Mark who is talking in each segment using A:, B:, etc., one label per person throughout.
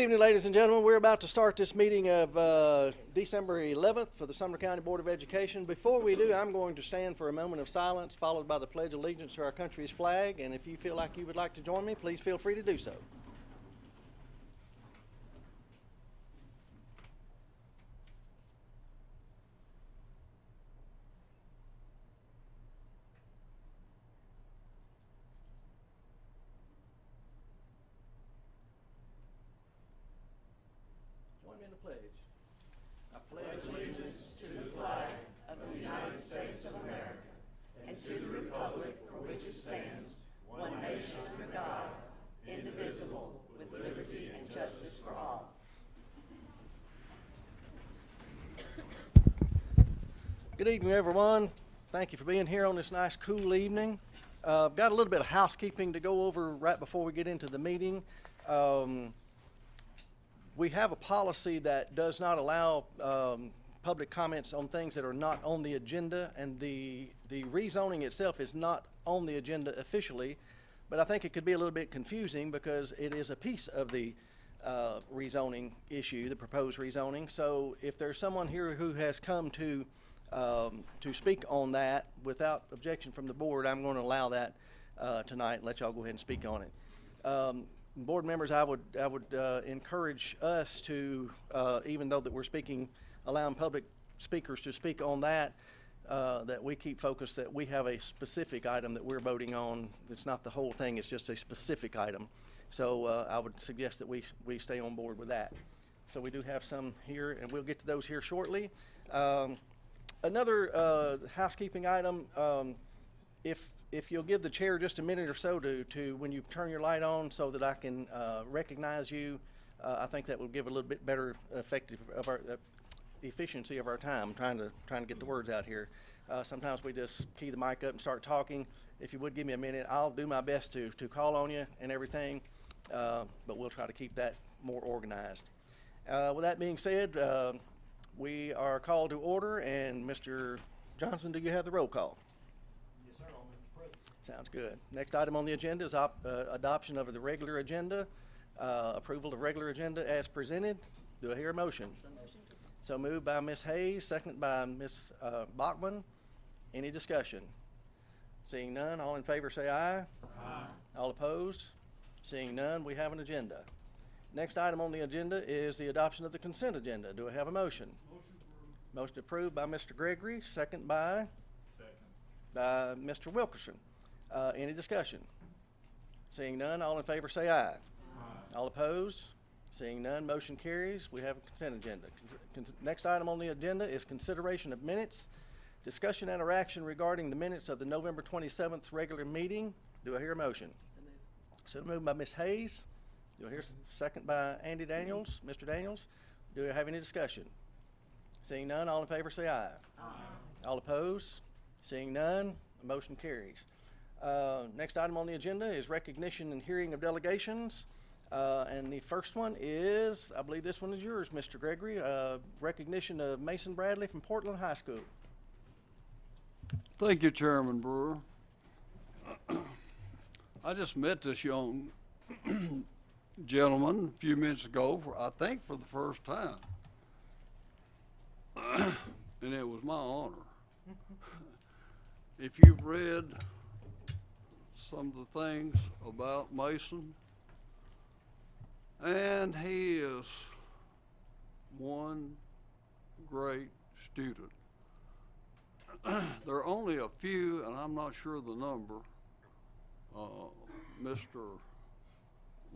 A: evening, ladies and gentlemen. We're about to start this meeting of December 11th for the Sumner County Board of Education. Before we do, I'm going to stand for a moment of silence, followed by the Pledge of Allegiance to our country's flag. And if you feel like you would like to join me, please feel free to do so. Join me in the pledge. I pledge
B: Allegiance to the flag of the United States of America and to the republic for which it stands, one nation under God, indivisible, with liberty and justice for all.
A: Good evening, everyone. Thank you for being here on this nice, cool evening. Got a little bit of housekeeping to go over right before we get into the meeting. We have a policy that does not allow public comments on things that are not on the agenda, and the rezoning itself is not on the agenda officially, but I think it could be a little bit confusing because it is a piece of the rezoning issue, the proposed rezoning. So if there's someone here who has come to speak on that without objection from the board, I'm going to allow that tonight and let y'all go ahead and speak on it. Board members, I would encourage us to, even though that we're allowing public speakers to speak on that, that we keep focused that we have a specific item that we're voting on. It's not the whole thing, it's just a specific item. So I would suggest that we stay on board with that. So we do have some here, and we'll get to those here shortly. Another housekeeping item, if you'll give the chair just a minute or so to when you turn your light on so that I can recognize you, I think that will give a little bit better efficiency of our time trying to get the words out here. Sometimes we just key the mic up and start talking. If you would give me a minute, I'll do my best to call on you and everything, but we'll try to keep that more organized. With that being said, we are called to order, and Mr. Johnson, do you have the roll call?
C: Yes, sir, Mr. President.
A: Sounds good. Next item on the agenda is adoption of the regular agenda, approval of regular agenda as presented. Do I hear a motion? So moved by Ms. Hayes, second by Ms. Bachman. Any discussion? Seeing none, all in favor say aye. Aye. All opposed? Seeing none, we have an agenda. Next item on the agenda is the adoption of the consent agenda. Do I have a motion?
C: Motion approved.
A: Motion approved by Mr. Gregory, second by Mr. Wilkerson. Any discussion? Seeing none, all in favor say aye. Aye. All opposed? Seeing none, motion carries. We have a consent agenda. Next item on the agenda is consideration of minutes, discussion and or action regarding the minutes of the November 27th regular meeting. Do I hear a motion? So moved by Ms. Hayes. Do I hear second by Andy Daniels? Mr. Daniels, do I have any discussion? Seeing none, all in favor say aye. Aye. All opposed? Seeing none, motion carries. Next item on the agenda is recognition and hearing of delegations. And the first one is, I believe this one is yours, Mr. Gregory, recognition of Mason Bradley from Portland High School.
D: Thank you, Chairman Brewer. I just met this young gentleman a few minutes ago, I think for the first time. And it was my honor. If you've read some of the things about Mason, and he is one great student. There are only a few, and I'm not sure the number. Mr.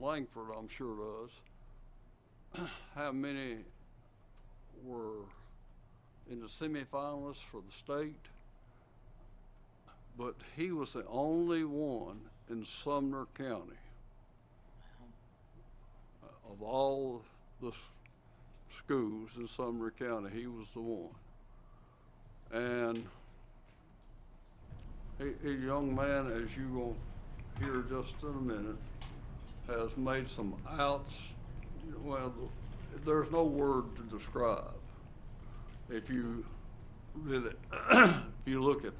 D: Langford, I'm sure does. How many were in the semifinalists for the state? But he was the only one in Sumner County. Of all the schools in Sumner County, he was the one. And a young man, as you will hear just in a minute, has made some well, there's no word to describe. If you really, if you look at,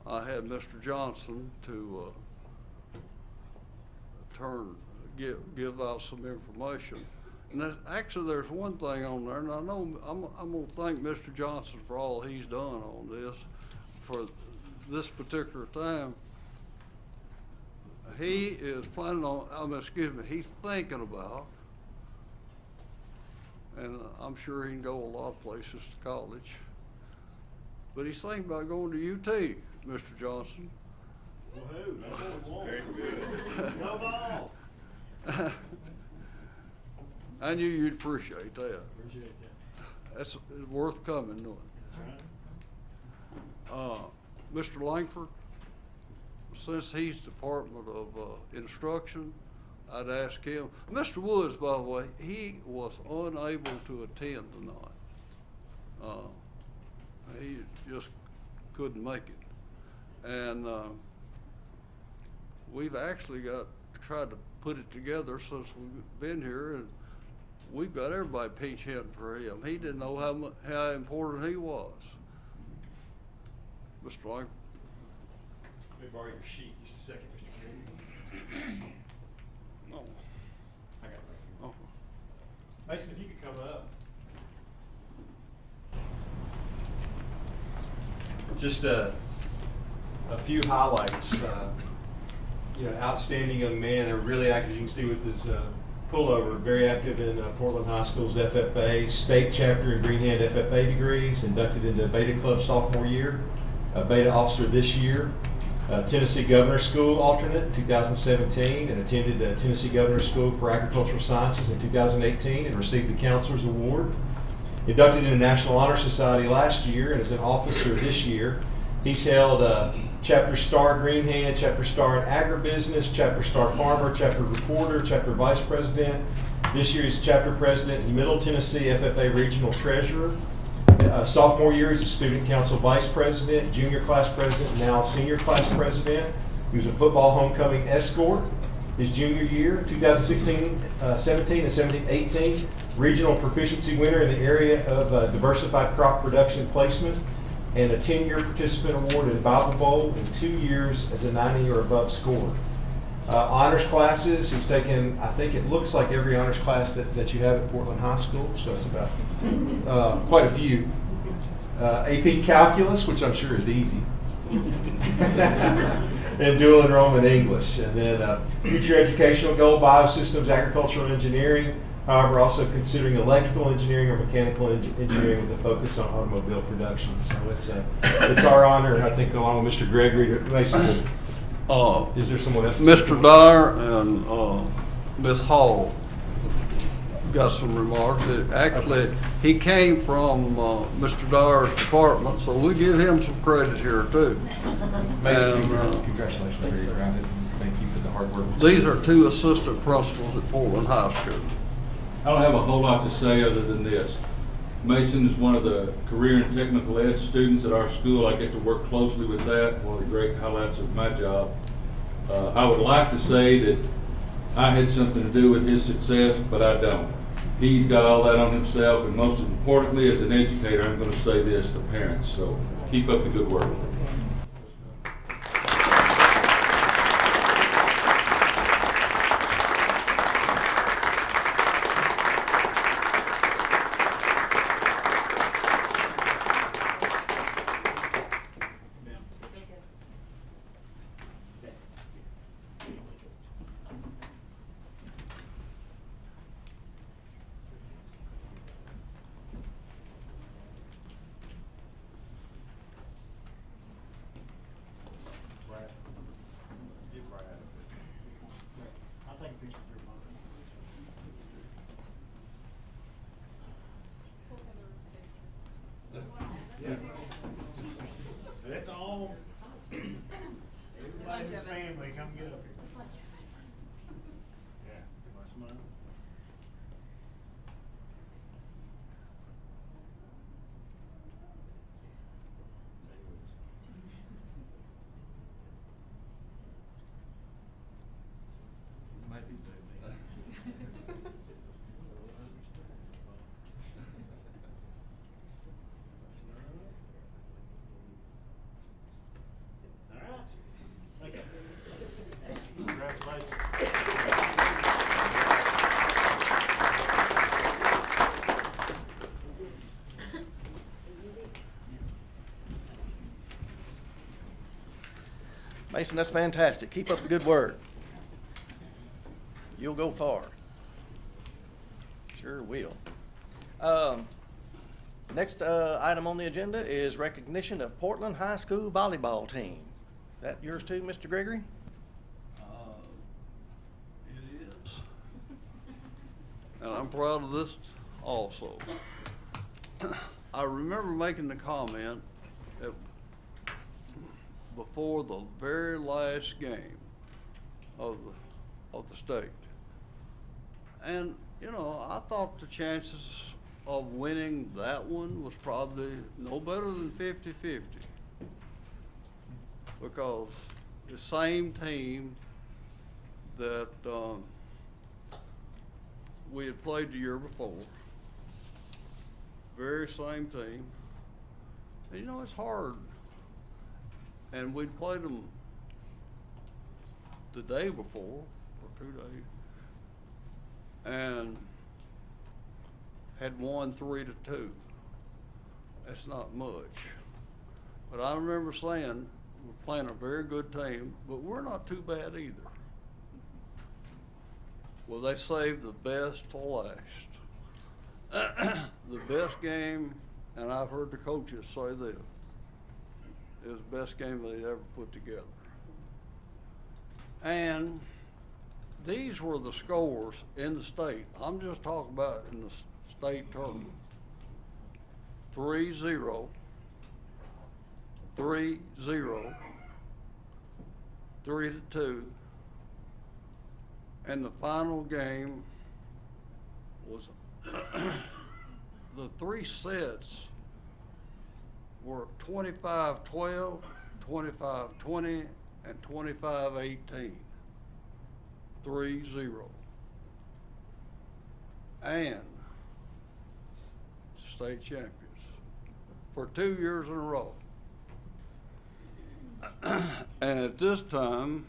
D: I had Mr. Johnson to give out some information. And actually, there's one thing on there, and I know I'm gonna thank Mr. Johnson for all he's done on this, for this particular time. He is planning on, excuse me, he's thinking about, and I'm sure he can go a lot of places to college, but he's thinking about going to UT, Mr. Johnson.
C: Woohoo, that's what we want. Very good. Go ball.
D: I knew you'd appreciate that.
C: Appreciate that.
D: That's worth coming doing.
C: That's right.
D: Mr. Langford, since he's Department of Instruction, I'd ask him. Mr. Woods, by the way, he was unable to attend tonight. He just couldn't make it. And we've actually tried to put it together since we've been here, and we've got everybody pinch hitting for him. He didn't know how important he was. Mr. Langford.
C: Let me borrow your sheet just a second, Mr. Kerry.
D: No.
C: I got it right here.
D: Oh.
C: Mason, if you could come up. Just a few highlights. Outstanding young man, and really active. You can see with his pullover, very active in Portland High School's FFA, state chapter and Green Hand FFA degrees, inducted into Beta Club sophomore year, a Beta officer this year, Tennessee Governor School alternate 2017, and attended Tennessee Governor School for Agricultural Sciences in 2018 and received the Counselor's Award. Inducted into National Honor Society last year and is an officer this year. He's held Chapter Star Green Hand, Chapter Star in Agribusiness, Chapter Star Farmer, Chapter Reporter, Chapter Vice President. This year he's Chapter President in Middle Tennessee FFA Regional Treasurer. Sophomore year he's a Student Council Vice President, Junior Class President, and now Senior Class President. He was a football homecoming escort. His junior year, 2016-17 and 17-18, regional proficiency winner in the area of diversified crop production placement, and a 10-year participant award in Bible Bowl, and 2 years as a 90 or above scorer. Honors classes, he's taken, I think it looks like every honors class that you have at Portland High School, so it's about quite a few. AP Calculus, which I'm sure is easy. And dual enrollment English. And then future educational goal, biosystems, agricultural engineering. However, also considering electrical engineering or mechanical engineering with a focus on automobile production. So it's our honor, and I think along with Mr. Gregory, Mason, is there someone else?
D: Mr. Dyer and Ms. Hall got some remarks. Actually, he came from Mr. Dyer's department, so we give him some credit here too.
E: Mason,
D: And,
E: congratulations, very grounded. Thank you for the hard work.
D: these are two assistant principals at Portland High School.
F: I don't have a whole lot to say other than this. Mason is one of the career and technical ed students at our school. I get to work closely with that, one of the great highlights of my job. I would like to say that I had something to do with his success, but I don't. He's got all that on himself, and most importantly, as an educator, I'm going to say this, the parents. So keep up the good work.
C: I'll take a picture of your mom. Yeah. That's all. Everybody in his family, come get up here. Yeah, my smile. Might be All right. Thank you. Congratulations.
A: Mason, that's fantastic. Keep up the good work. You'll go far. Sure will. Next item on the agenda is recognition of Portland High School volleyball team. That yours too, Mr. Gregory?
D: It is. And I'm proud of this also. I remember making the comment that before the very last game of the state. And, you know, I thought the chances of winning that one was probably no better than 50-50. Because the same team that we had played the year before, very same team. And, you know, it's hard. And we'd played them the day before, or 2 days, and had won 3-2. That's not much. But I remember saying, we're playing a very good team, but we're not too bad either. Well, they saved the best for last. The best game, and I've heard the coaches say this, is the best game they'd ever put together. And these were the scores in the state. I'm just talking about in the state tournament. 3-0, 3-0, 3-2, and the final game was the 3 sets were 25-12, 25-20, and 25-18. 3-0. And state champions for 2 years in a row. And at this time,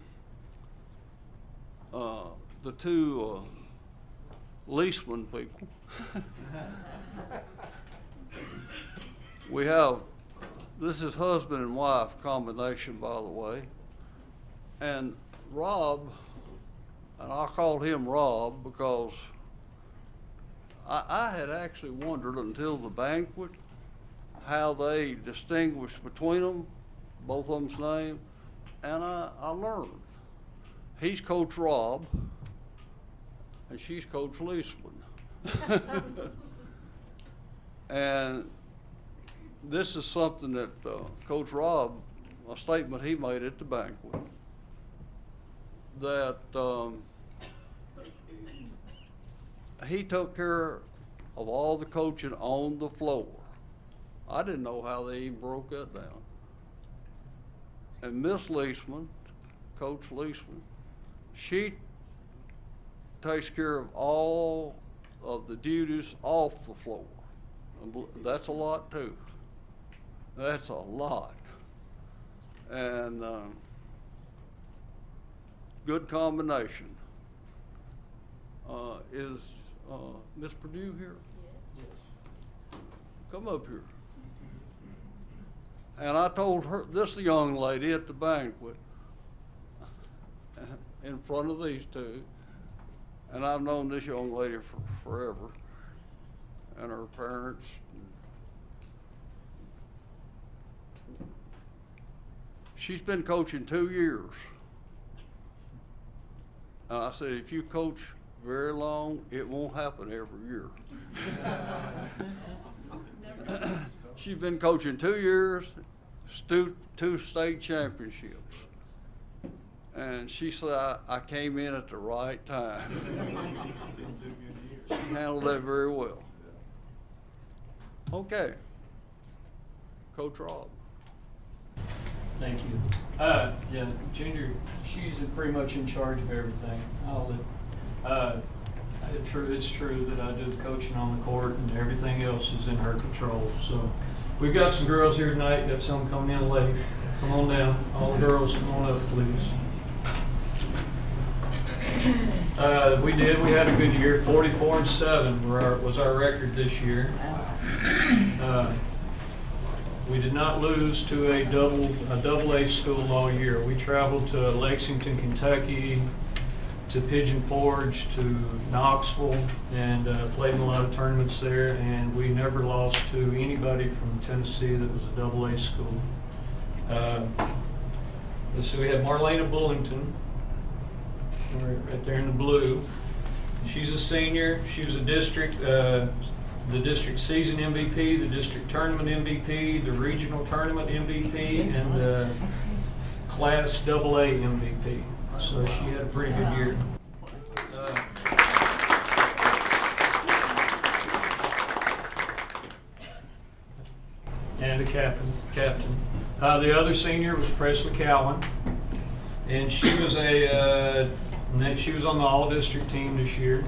D: the two Leisman people, we have, this is husband and wife combination, by the way, and Rob, and I called him Rob because I had actually wondered until the banquet how they distinguished between them, both of them's name, and I learned. He's Coach Rob, and she's Coach Leisman. And this is something that Coach Rob, a statement he made at the banquet, that he took care of all the coaching on the floor. I didn't know how they even broke that down. And Miss Leisman, Coach Leisman, she takes care of all of the duties off the floor. That's a lot too. That's a lot. And good combination. Is Miss Purdue here? Yes. Come up here. And I told her, this young lady at the banquet, in front of these two, and I've known this young lady for forever, and her parents. She's been coaching 2 years. And I said, if you coach very long, it won't happen every year. She's been coaching 2 years, 2 state championships. And she said, I came in at the right time. She handled that very well. Okay. Coach Rob.
G: Thank you. Yeah, Ginger, she's pretty much in charge of everything. It's true that I do the coaching on the court and everything else is in her control. So we've got some girls here tonight, got some coming in late. Come on down. All the girls, come on up, please. We had a good year. 44-7 was our record this year. We did not lose to a double A school all year. We traveled to Lexington, Kentucky, to Pigeon Forge, to Knoxville, and played in a lot of tournaments there, and we never lost to anybody from Tennessee that was a double A school. So we have Marlena Bullington, right there in the blue. She's a senior. She was a the district season MVP, the district tournament MVP, the regional tournament MVP, and the class AA MVP. So she had a pretty good year. And a captain. The other senior was Presley Cowan, and she was she was on the all-district team this year,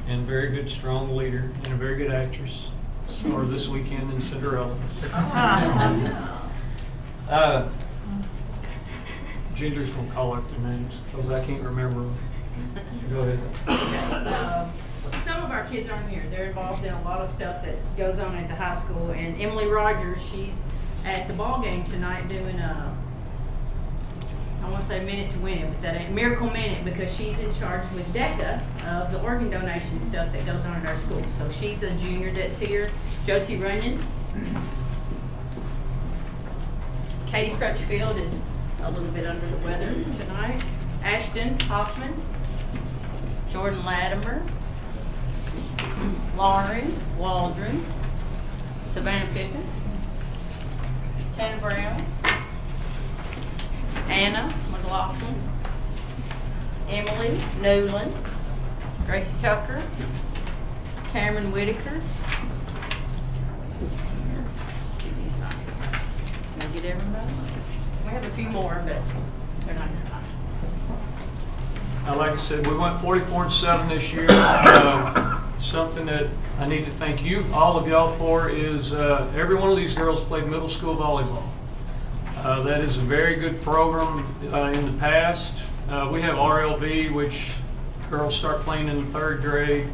G: and very good, strong leader, and a very good actress. Or this weekend in Cinderella. Ginger's gonna call out their names because I can't remember them. Go ahead.
H: Some of our kids aren't here. They're involved in a lot of stuff that goes on at the high school. And Emily Rogers, she's at the ball game tonight doing I want to say Minute to Win It, but that ain't Miracle Minute, because she's in charge with DECA of the organ donation stuff that goes on at our school. So she's a junior that's here. Josie Runyon. Katie Crutchfield is a little bit under the weather tonight. Ashton Hoffman. Jordan Latimer. Lauren Waldron. Savannah Pippin. Tanner Brown. Anna McLaughlin, Emily Newland, Gracie Tucker, Cameron Whitaker. Did I get everybody? We have a few more, but they're not here.
G: Like I said, we went 44-7 this year. Something that I need to thank you, all of y'all, for is every one of these girls played middle school volleyball. That is a very good program in the past. We have RLV, which girls start playing in the 3rd grade,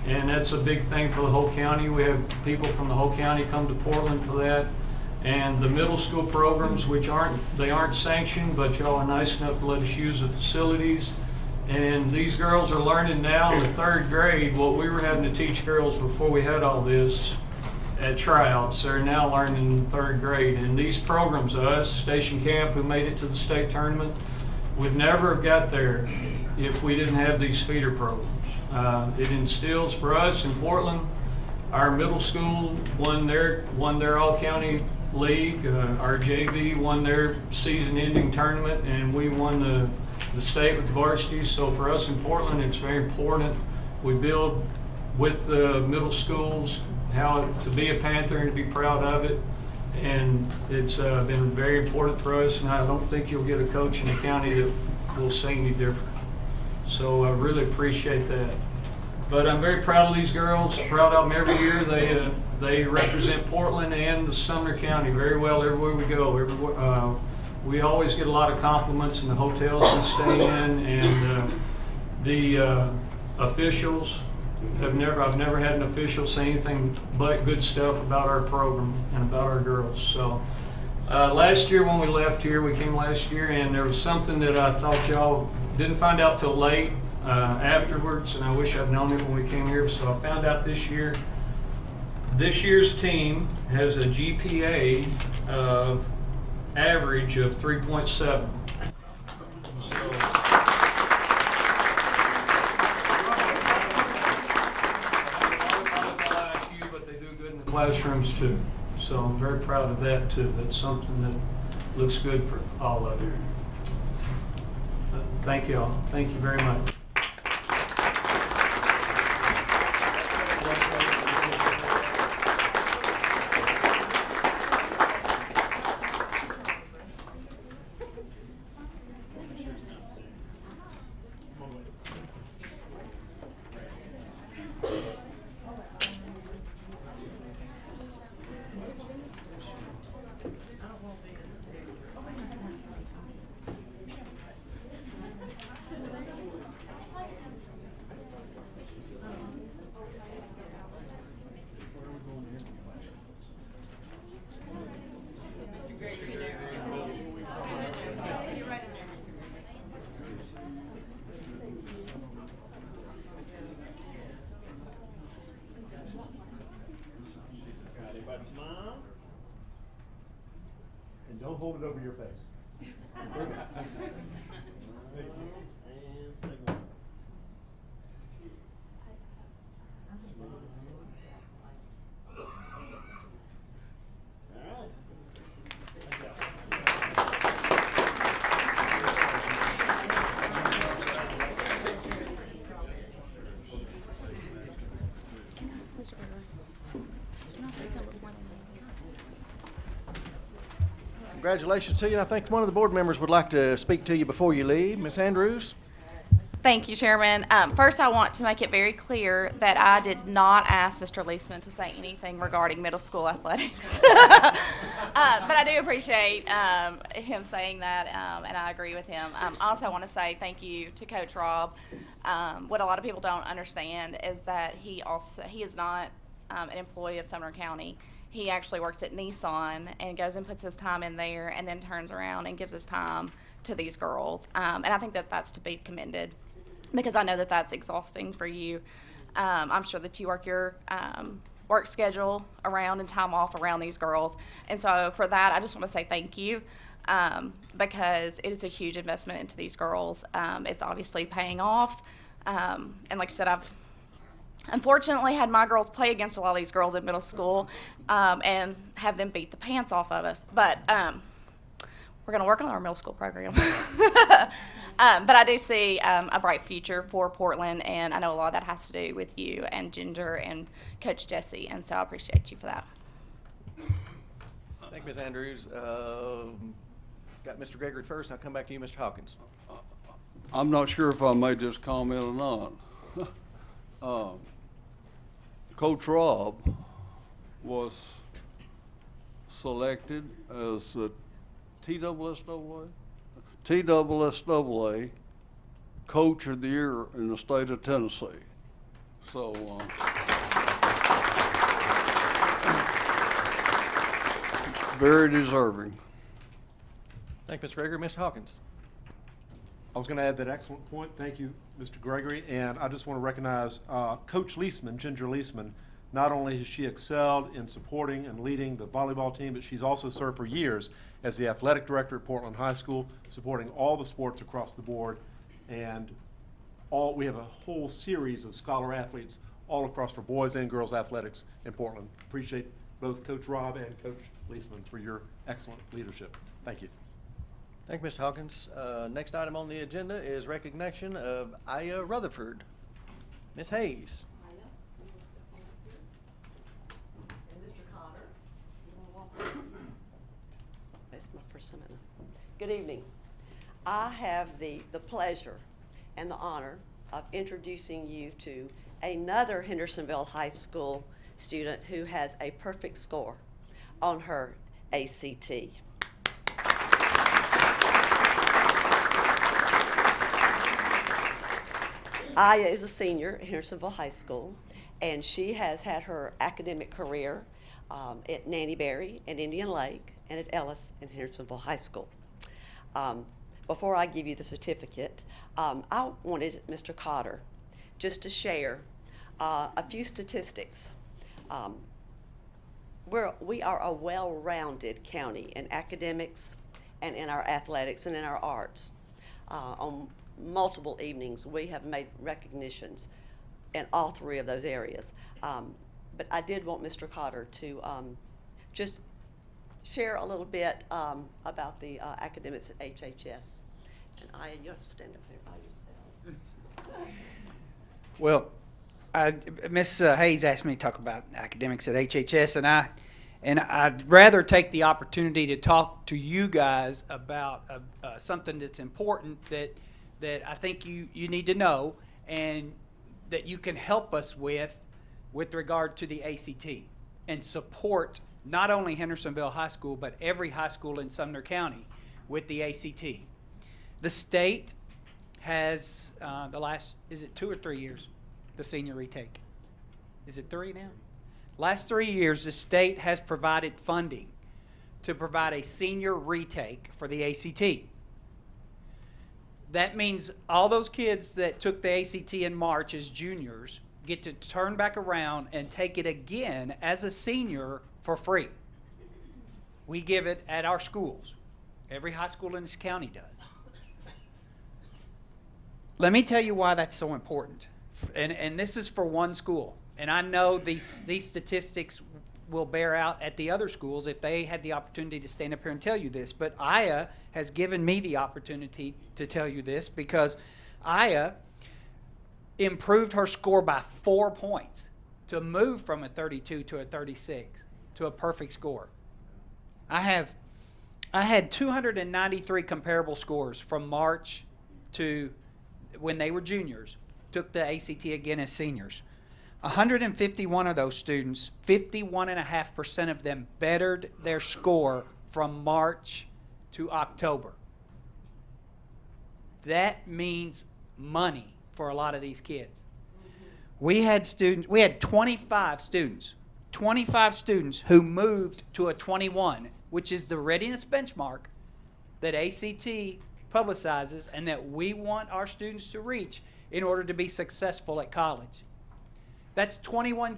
G: and that's a big thing for the whole county. We have people from the whole county come to Portland for that. And the middle school programs, which aren't sanctioned, but y'all are nice enough to let us use the facilities. And these girls are learning now in the 3rd grade what we were having to teach girls before we had all this at tryouts. They're now learning in 3rd grade. And these programs, us, Station Camp, who made it to the state tournament, would never have got there if we didn't have these feeder programs. It instills for us in Portland. Our middle school won their all-county league. Our JV won their season-ending tournament, and we won the state with the varsity. So for us in Portland, it's very important. We build with the middle schools how to be a Panther and to be proud of it. And it's been very important for us, and I don't think you'll get a coach in the county that will say any different. So I really appreciate that. But I'm very proud of these girls, proud of them every year. They represent Portland and the Sumner County very well everywhere we go. We always get a lot of compliments in the hotels we stay in, and the officials I've never had an official say anything but good stuff about our program and about our girls. So last year when we left here, we came last year, and there was something that I thought y'all didn't find out till late afterwards, and I wish I'd known it when we came here. So I found out this year. This year's team has a GPA of average of 3.7. Classrooms too, so I'm very proud of that too. That's something that looks good for all of you. Thank you all. Thank you very much.
I: and don't hold it over your face.
A: Congratulations to you. And I think one of the board members would like to speak to you before you leave. Ms. Andrews?
J: Thank you, Chairman. First, I want to make it very clear that I did not ask Mr. Leisman to say anything regarding middle school athletics. But I do appreciate him saying that, and I agree with him. I also want to say thank you to Coach Rob. What a lot of people don't understand is that he is not an employee of Sumner County. He actually works at Nissan and goes and puts his time in there and then turns around and gives his time to these girls. And I think that that's to be commended, because I know that that's exhausting for you. I'm sure that you work your work schedule around and time off around these girls. And so for that, I just want to say thank you, because it is a huge investment into these girls. It's obviously paying off. And like I said, I've unfortunately had my girls play against a lot of these girls in middle school and have them beat the pants off of us. But we're going to work on our middle school program. But I do see a bright future for Portland, and I know a lot of that has to do with you and Ginger and Coach Jesse, and so I appreciate you for that.
A: Thank you, Ms. Andrews. Got Mr. Gregory first. I'll come back to you, Mr. Hawkins.
D: I'm not sure if I made this comment or not. Coach Rob was selected as the TSSAA Coach of the Year in the state of Tennessee. So very deserving.
A: Thank you, Mr. Gregory. Mr. Hawkins.
I: I was going to add that excellent point. Thank you, Mr. Gregory. And I just want to recognize Coach Leisman, Ginger Leisman. Not only has she excelled in supporting and leading the volleyball team, but she's also served for years as the athletic director at Portland High School, supporting all the sports across the board. And we have a whole series of scholar athletes all across for boys and girls athletics in Portland. Appreciate both Coach Rob and Coach Leisman for your excellent leadership. Thank you.
A: Thank you, Mr. Hawkins. Next item on the agenda is recognition of Aya Rutherford. Ms. Hayes.
B: And Mr. Cotter, you want to walk? It's my first time. Good evening. I have the pleasure and the honor of introducing you to another Hendersonville High School student who has a perfect score on her ACT. Aya is a senior at Hendersonville High School, and she has had her academic career at Nanny Berry and Indian Lake and at Ellis and Hendersonville High School. Before I give you the certificate, I wanted Mr. Cotter just to share a few statistics. We are a well-rounded county in academics and in our athletics and in our arts. On multiple evenings, we have made recognitions in all three of those areas. But I did want Mr. Cotter to just share a little bit about the academics at HHS. And Aya, you have to stand up there by yourself.
K: Well, Ms. Hayes asked me to talk about academics at HHS, and I'd rather take the opportunity to talk to you guys about something that's important that I think you need to know and that you can help us with regard to the ACT and support not only Hendersonville High School, but every high school in Sumner County with the ACT. The state has the last, is it 2 or 3 years, the senior retake? Is it 3 now? Last 3 years, the state has provided funding to provide a senior retake for the ACT. That means all those kids that took the ACT in March as juniors get to turn back around and take it again as a senior for free. We give it at our schools. Every high school in this county does. Let me tell you why that's so important. And this is for one school. And I know these statistics will bear out at the other schools if they had the opportunity to stand up here and tell you this. But Aya has given me the opportunity to tell you this because Aya improved her score by 4 points to move from a 32 to a 36 to a perfect score. I had 293 comparable scores from March to when they were juniors, took the ACT again as seniors. 151 of those students, 51.5% of them bettered their score from March to October. That means money for a lot of these kids. We had 25 students who moved to a 21, which is the readiness benchmark that ACT publicizes and that we want our students to reach in order to be successful at college. That's 25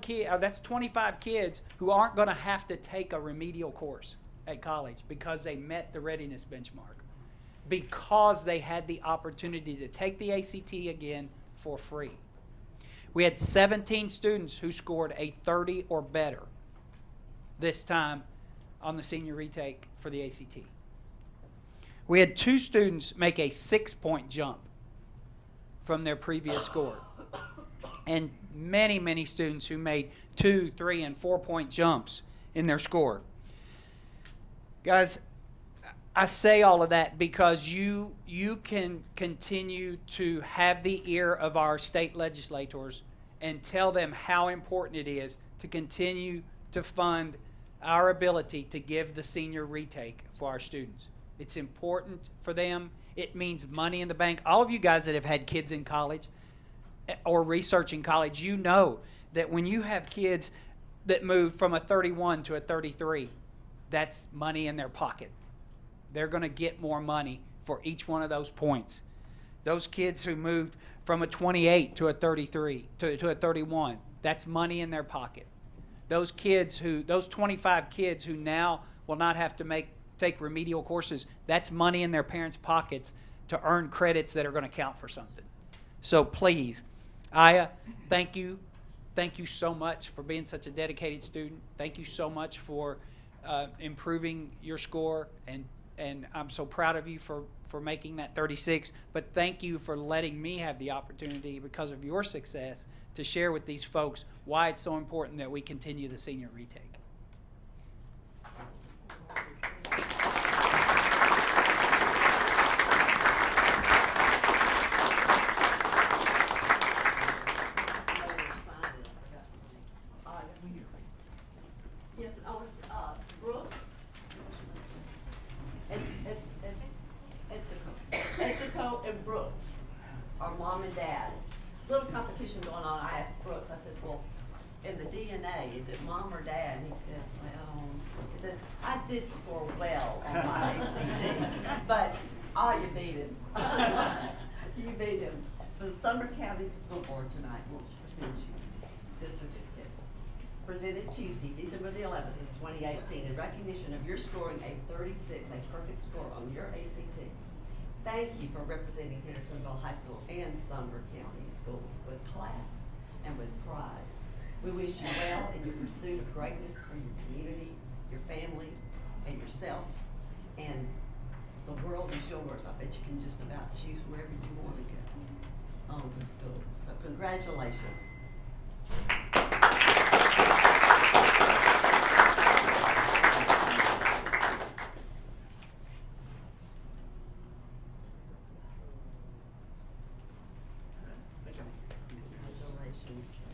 K: kids who aren't going to have to take a remedial course at college because they met the readiness benchmark, because they had the opportunity to take the ACT again for free. We had 17 students who scored a 30 or better this time on the senior retake for the ACT. We had 2 students make a 6-point jump from their previous score. And many, many students who made 2, 3, and 4-point jumps in their score. Guys, I say all of that because you can continue to have the ear of our state legislators and tell them how important it is to continue to fund our ability to give the senior retake for our students. It's important for them. It means money in the bank. All of you guys that have had kids in college or researching college, you know that when you have kids that move from a 31 to a 33, that's money in their pocket. They're going to get more money for each one of those points. Those kids who moved from a 28 to a 33 to a 31, that's money in their pocket. Those 25 kids who now will not have to take remedial courses, that's money in their parents' pockets to earn credits that are going to count for something. So please, Aya, thank you. Thank you so much for being such a dedicated student. Thank you so much for improving your score, and I'm so proud of you for making that 36. But thank you for letting me have the opportunity, because of your success, to share with these folks why it's so important that we continue the senior retake.
B: Yes, and Brooks. Etzico and Brooks are mom and dad. Little competition going on. I asked Brooks, I said, well, in the DNA, is it mom or dad? And he says, I did score well on my ACT, but you beat him. You beat him. The Sumner County School Board tonight will present you this certificate. Presented Tuesday, December the 11th, 2018, in recognition of your scoring a 36, a perfect score on your ACT. Thank you for representing Hendersonville High School and Sumner County schools with class and with pride. We wish you well in your pursuit of greatness for your community, your family, and yourself. And the world is yours. I bet you can just about choose wherever you want to go on to school. So congratulations.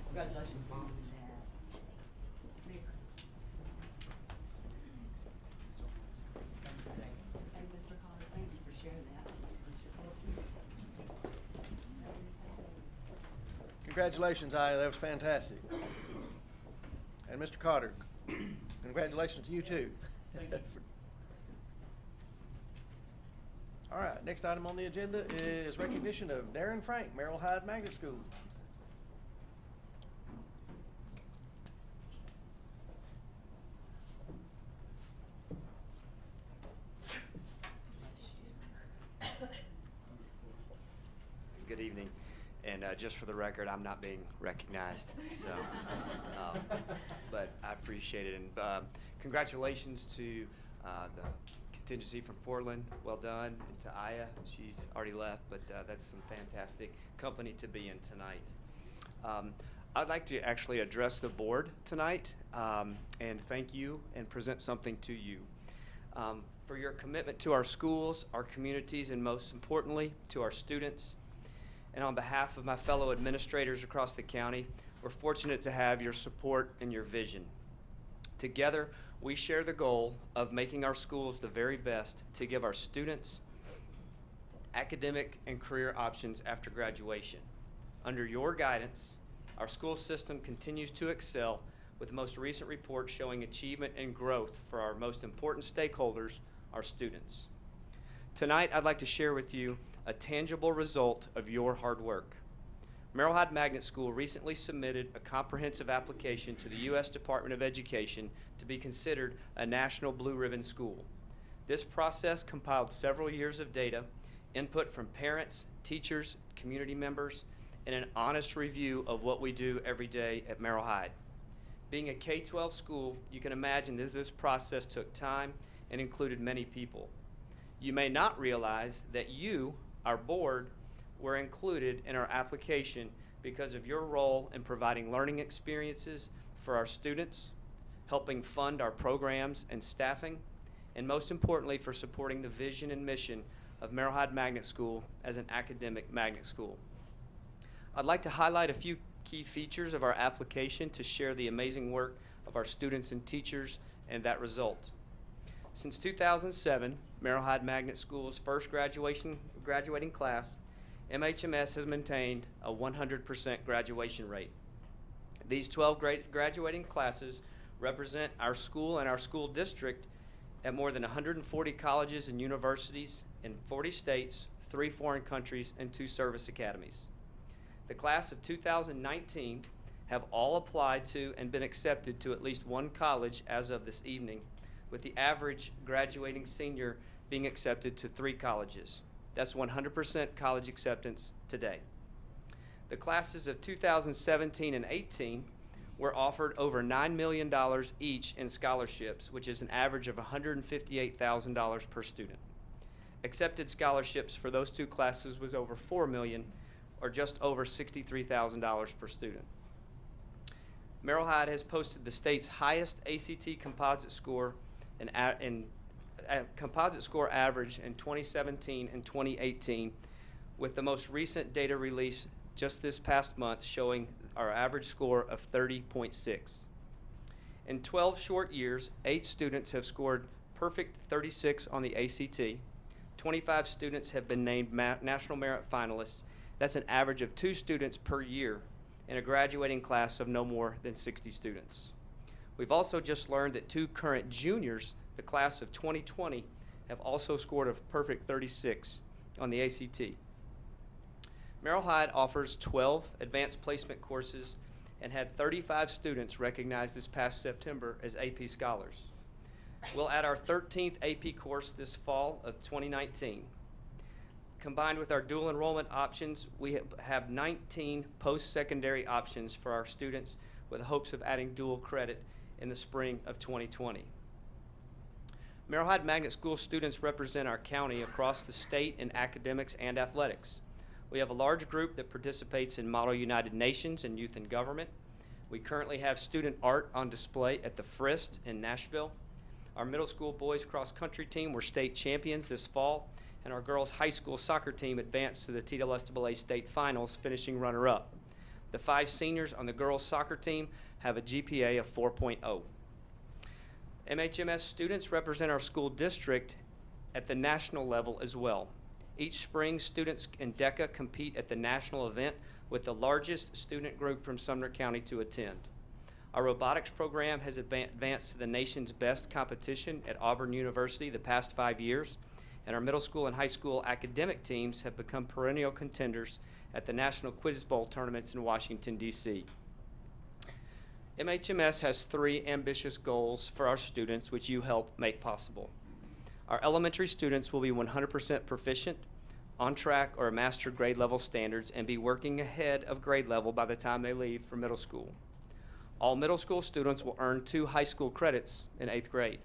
B: Congratulations, Mom and Dad. Merry Christmas. And Mr. Carter, thank you for sharing that.
A: Congratulations, Aya. That was fantastic. And Mr. Carter, congratulations to you too.
K: Thank you.
A: All right, next item on the agenda is recognition of Darren Frank, Merrill Hyde Magnet School.
L: evening. And just for the record, I'm not being recognized. So, but I appreciate it. And congratulations to the contingency from Portland. Well done. And to Aya, she's already left, but that's some fantastic company to be in tonight. I'd like to actually address the board tonight and thank you and present something to you. For your commitment to our schools, our communities, and most importantly, to our students. And on behalf of my fellow administrators across the county, we're fortunate to have your support and your vision. Together, we share the goal of making our schools the very best to give our students academic and career options after graduation. Under your guidance, our school system continues to excel, with the most recent report showing achievement and growth for our most important stakeholders, our students. Tonight, I'd like to share with you a tangible result of your hard work. Merrill Hyde Magnet School recently submitted a comprehensive application to the U.S. Department of Education to be considered a National Blue Ribbon School. This process compiled several years of data, input from parents, teachers, community members, and an honest review of what we do every day at Merrill Hyde. Being a K-12 school, you can imagine that this process took time and included many people. You may not realize that you, our board, were included in our application because of your role in providing learning experiences for our students, helping fund our programs and staffing, and most importantly, for supporting the vision and mission of Merrill Hyde Magnet School as an academic magnet school. I'd like to highlight a few key features of our application to share the amazing work of our students and teachers and that result. Since 2007, Merrill Hyde Magnet School's first graduating class, MHMS has maintained a 100% graduation rate. These 12 graduating classes represent our school and our school district at more than 140 colleges and universities in 40 states, 3 foreign countries, and 2 service academies. The class of 2019 have all applied to and been accepted to at least 1 college as of this evening, with the average graduating senior being accepted to 3 colleges. That's 100% college acceptance today. The classes of 2017 and 18 were offered over $9 million each in scholarships, which is an average of $158,000 per student. Accepted scholarships for those 2 classes was over $4 million, or just over $63,000 per student. Merrill Hyde has posted the state's highest ACT composite score composite score average in 2017 and 2018, with the most recent data release just this past month showing our average score of 30.6. In 12 short years, 8 students have scored perfect 36 on the ACT. 25 students have been named National Merit Finalists. That's an average of 2 students per year in a graduating class of no more than 60 students. We've also just learned that 2 current juniors, the class of 2020, have also scored a perfect 36 on the ACT. Merrill Hyde offers 12 advanced placement courses and had 35 students recognized this past September as AP Scholars. We'll add our 13th AP course this fall of 2019. Combined with our dual enrollment options, we have 19 post-secondary options for our students with hopes of adding dual credit in the spring of 2020. Merrill Hyde Magnet School students represent our county across the state in academics and athletics. We have a large group that participates in Model United Nations and Youth in Government. We currently have student art on display at the Frist in Nashville. Our middle school boys cross-country team were state champions this fall, and our girls' high school soccer team advanced to the TSSAA state finals, finishing runner-up. The 5 seniors on the girls' soccer team have a GPA of 4.0. MHMS students represent our school district at the national level as well. Each spring, students in DECA compete at the national event with the largest student group from Sumner County to attend. Our robotics program has advanced to the nation's best competition at Auburn University the past 5 years, and our middle school and high school academic teams have become perennial contenders at the National Quiz Bowl tournaments in Washington, D.C. MHMS has 3 ambitious goals for our students, which you help make possible. Our elementary students will be 100% proficient on track or master grade level standards, and be working ahead of grade level by the time they leave for middle school. All middle school students will earn 2 high school credits in 8th grade,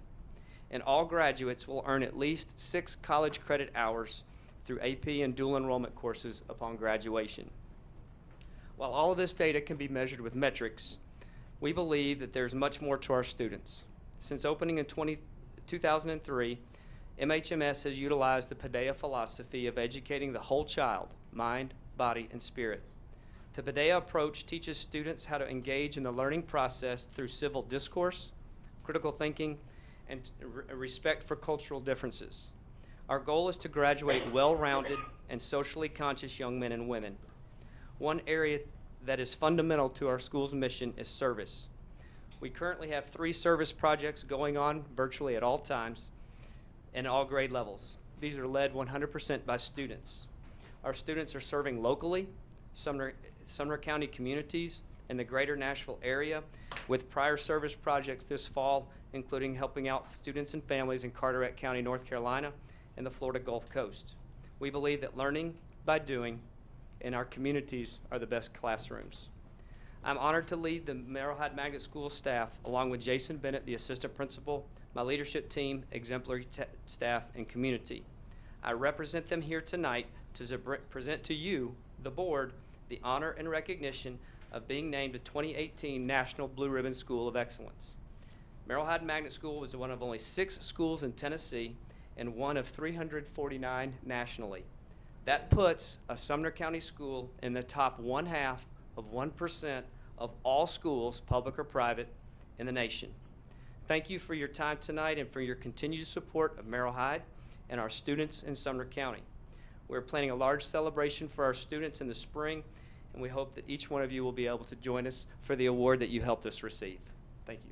L: and all graduates will earn at least 6 college credit hours through AP and dual enrollment courses upon graduation. While all of this data can be measured with metrics, we believe that there's much more to our students. Since opening in 2003, MHMS has utilized the Paideia philosophy of educating the whole child, mind, body, and spirit. The Paideia approach teaches students how to engage in the learning process through civil discourse, critical thinking, and respect for cultural differences. Our goal is to graduate well-rounded and socially conscious young men and women. One area that is fundamental to our school's mission is service. We currently have 3 service projects going on virtually at all times and all grade levels. These are led 100% by students. Our students are serving locally, Sumner County communities, in the greater Nashville area, with prior service projects this fall, including helping out students and families in Carteret County, North Carolina, and the Florida Gulf Coast. We believe that learning by doing in our communities are the best classrooms. I'm honored to lead the Merrill Hyde Magnet School staff, along with Jason Bennett, the assistant principal, my leadership team, exemplary staff, and community. I represent them here tonight to present to you, the board, the honor and recognition of being named the 2018 National Blue Ribbon School of Excellence. Merrill Hyde Magnet School was one of only 6 schools in Tennessee and one of 349 nationally. That puts a Sumner County school in the top 1/2 of 1% of all schools, public or private, in the nation. Thank you for your time tonight and for your continued support of Merrill Hyde and our students in Sumner County. We're planning a large celebration for our students in the spring, and we hope that each one of you will be able to join us for the award that you helped us receive. Thank you.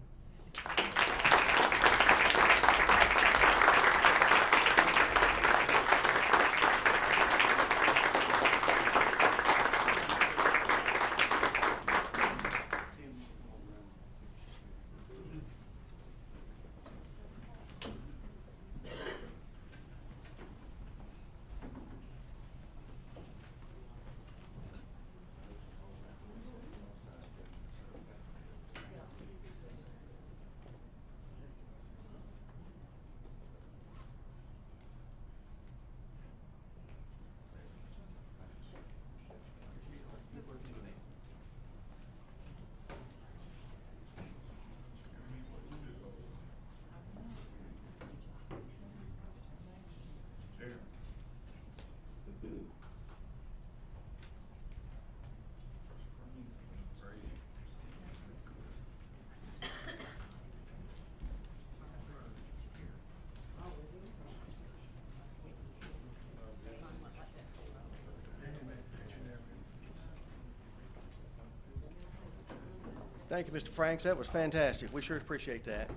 A: Thank you, Mr. Franks. That was fantastic. We sure appreciate that.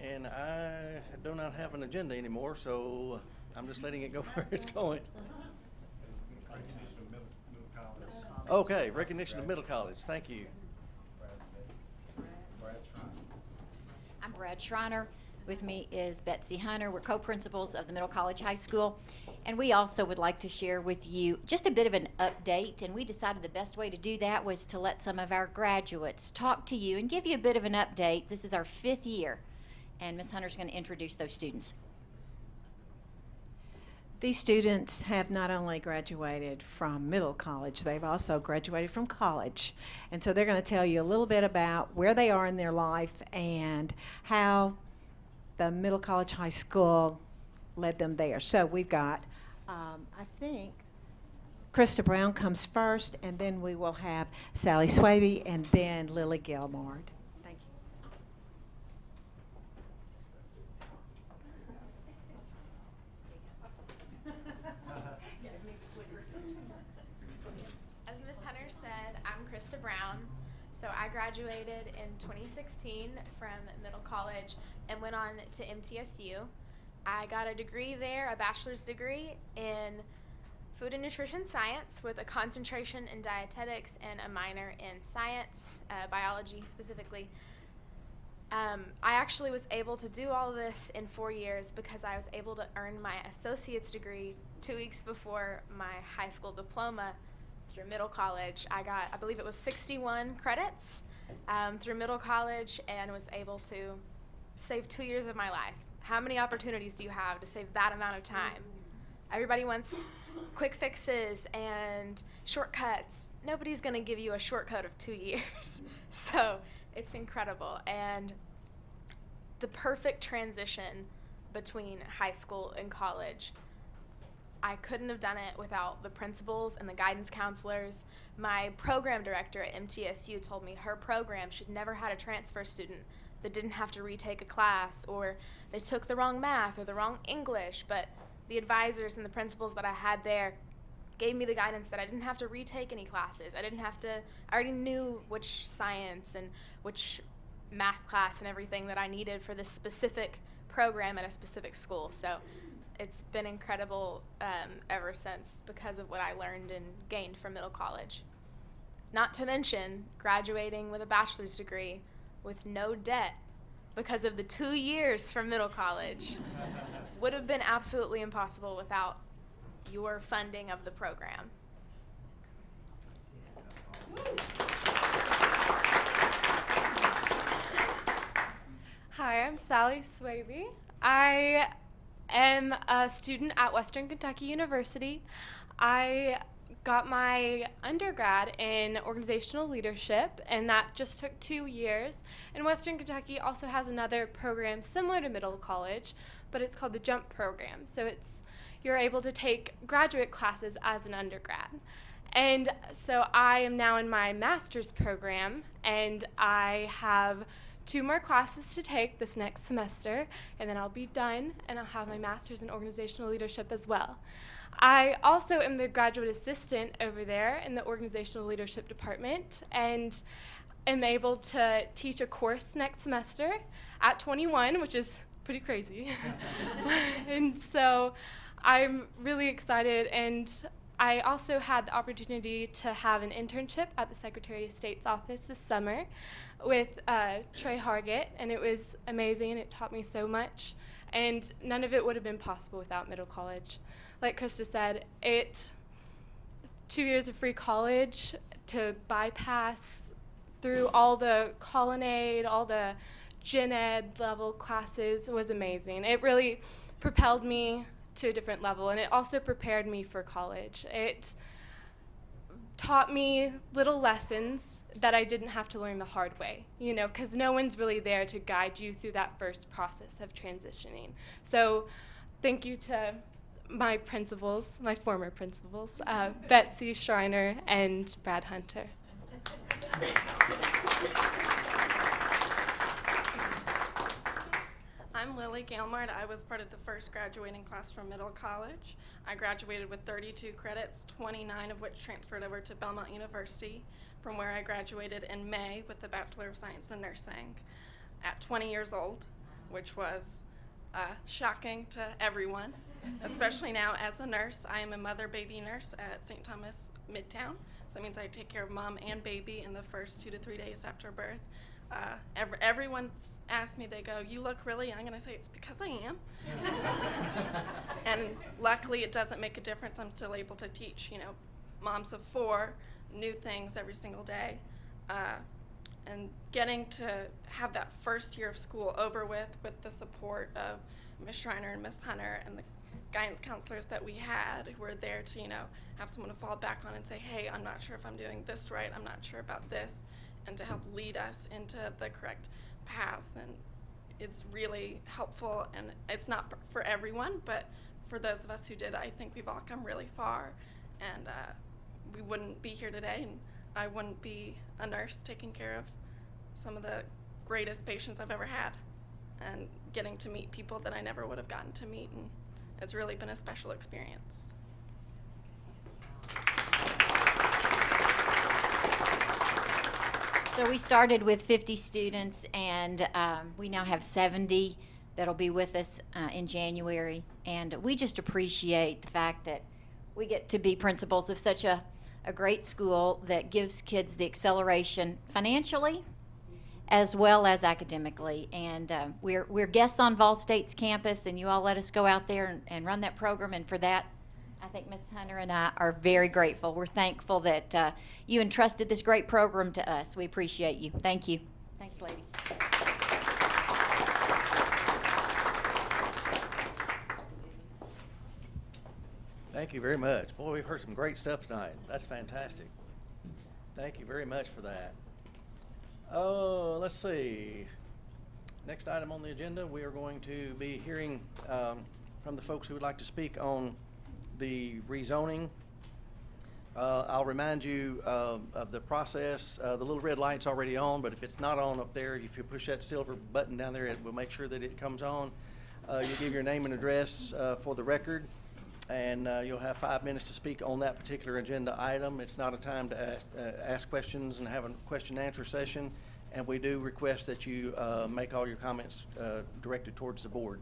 A: And I do not have an agenda anymore, so I'm just letting it go where it's going. Okay, recognition of Middle College. Thank you.
M: I'm Brad Schreiner. With me is Betsy Hunter. We're co-principals of the Middle College High School. And we also would like to share with you just a bit of an update. And we decided the best way to do that was to let some of our graduates talk to you and give you a bit of an update. This is our 5th year. And Ms. Hunter's going to introduce those students.
N: These students have not only graduated from middle college, they've also graduated from college. And so they're going to tell you a little bit about where they are in their life and how the Middle College High School led them there. So we've got, I think, Krista Brown comes first, and then we will have Sally Swaby, and then Lily Gilmore. Thank you.
O: As Ms. Hunter said, I'm Krista Brown. So I graduated in 2016 from Middle College and went on to MTSU. I got a degree there, a bachelor's degree in food and nutrition science with a concentration in dietetics and a minor in science, biology specifically. I actually was able to do all this in 4 years because I was able to earn my associate's degree 2 weeks before my high school diploma through Middle College. I believe it was 61 credits through Middle College, and was able to save 2 years of my life. How many opportunities do you have to save that amount of time? Everybody wants quick fixes and shortcuts. Nobody's going to give you a shortcut of 2 years. So it's incredible. And the perfect transition between high school and college. I couldn't have done it without the principals and the guidance counselors. My program director at MTSU told me her program should never had a transfer student that didn't have to retake a class, or they took the wrong math or the wrong English, but the advisors and the principals that I had there gave me the guidance that I didn't have to retake any classes. I already knew which science and which math class and everything that I needed for this specific program at a specific school. So it's been incredible ever since because of what I learned and gained from Middle College. Not to mention graduating with a bachelor's degree with no debt because of the 2 years from Middle College. Would have been absolutely impossible without your funding of the program.
P: Hi, I'm Sally Swaby. I am a student at Western Kentucky University. I got my undergrad in organizational leadership, and that just took 2 years. And Western Kentucky also has another program similar to Middle College, but it's called the JUMP program. So you're able to take graduate classes as an undergrad. And so I am now in my master's program, and I have 2 more classes to take this next semester, and then I'll be done, and I'll have my master's in organizational leadership as well. I also am the graduate assistant over there in the organizational leadership department, and am able to teach a course next semester at 21, which is pretty crazy. And so I'm really excited, and I also had the opportunity to have an internship at the Secretary of State's office this summer with Trey Hargett, and it was amazing, and it taught me so much, and none of it would have been possible without Middle College. Like Krista said, 2 years of free college to bypass through all the Colonnade, all the gen ed level classes was amazing. It really propelled me to a different level, and it also prepared me for college. It taught me little lessons that I didn't have to learn the hard way, because no one's really there to guide you through that first process of transitioning. So thank you to my principals, my former principals, Betsy Schreiner and Brad Hunter.
Q: I'm Lily Gailmard. I was part of the first graduating class from Middle College. I graduated with 32 credits, 29 of which transferred over to Belmont University, from where I graduated in May with the Bachelor of Science in Nursing at 20 years old, which was shocking to everyone, especially now as a nurse. I am a mother-baby nurse at St. Thomas Midtown, so that means I take care of mom and baby in the first 2 to 3 days after birth. Everyone's asked me, they go, "You look really young," and I say, "It's because I am." And luckily it doesn't make a difference. I'm still able to teach, moms of 4 new things every single day. And getting to have that first year of school over with the support of Ms. Schreiner and Ms. Hunter and the guidance counselors that we had, who were there to, have someone to fall back on and say, "Hey, I'm not sure if I'm doing this right, I'm not sure about this," and to help lead us into the correct path. And it's really helpful, and it's not for everyone, but for those of us who did, I think we've all come really far, and we wouldn't be here today, and I wouldn't be a nurse taking care of some of the greatest patients I've ever had, and getting to meet people that I never would have gotten to meet, and it's really been a special experience.
M: So we started with 50 students, and we now have 70 that'll be with us in January. And we just appreciate the fact that we get to be principals of such a great school that gives kids the acceleration financially as well as academically. And we're guests on Vol State's campus, and you all let us go out there and run that program. And for that, I think Ms. Hunter and I are very grateful. We're thankful that you entrusted this great program to us. We appreciate you. Thank you. Thanks, ladies.
A: Thank you very much. Boy, we've heard some great stuff tonight. That's fantastic. Thank you very much for that. Oh, let's see. Next item on the agenda, we are going to be hearing from the folks who would like to speak on the rezoning. I'll remind you of the process. The little red light's already on, but if it's not on up there, if you push that silver button down there, it will make sure that it comes on. You give your name and address for the record, and you'll have 5 minutes to speak on that particular agenda item. It's not a time to ask questions and have a question and answer session, and we do request that you make all your comments directed towards the board.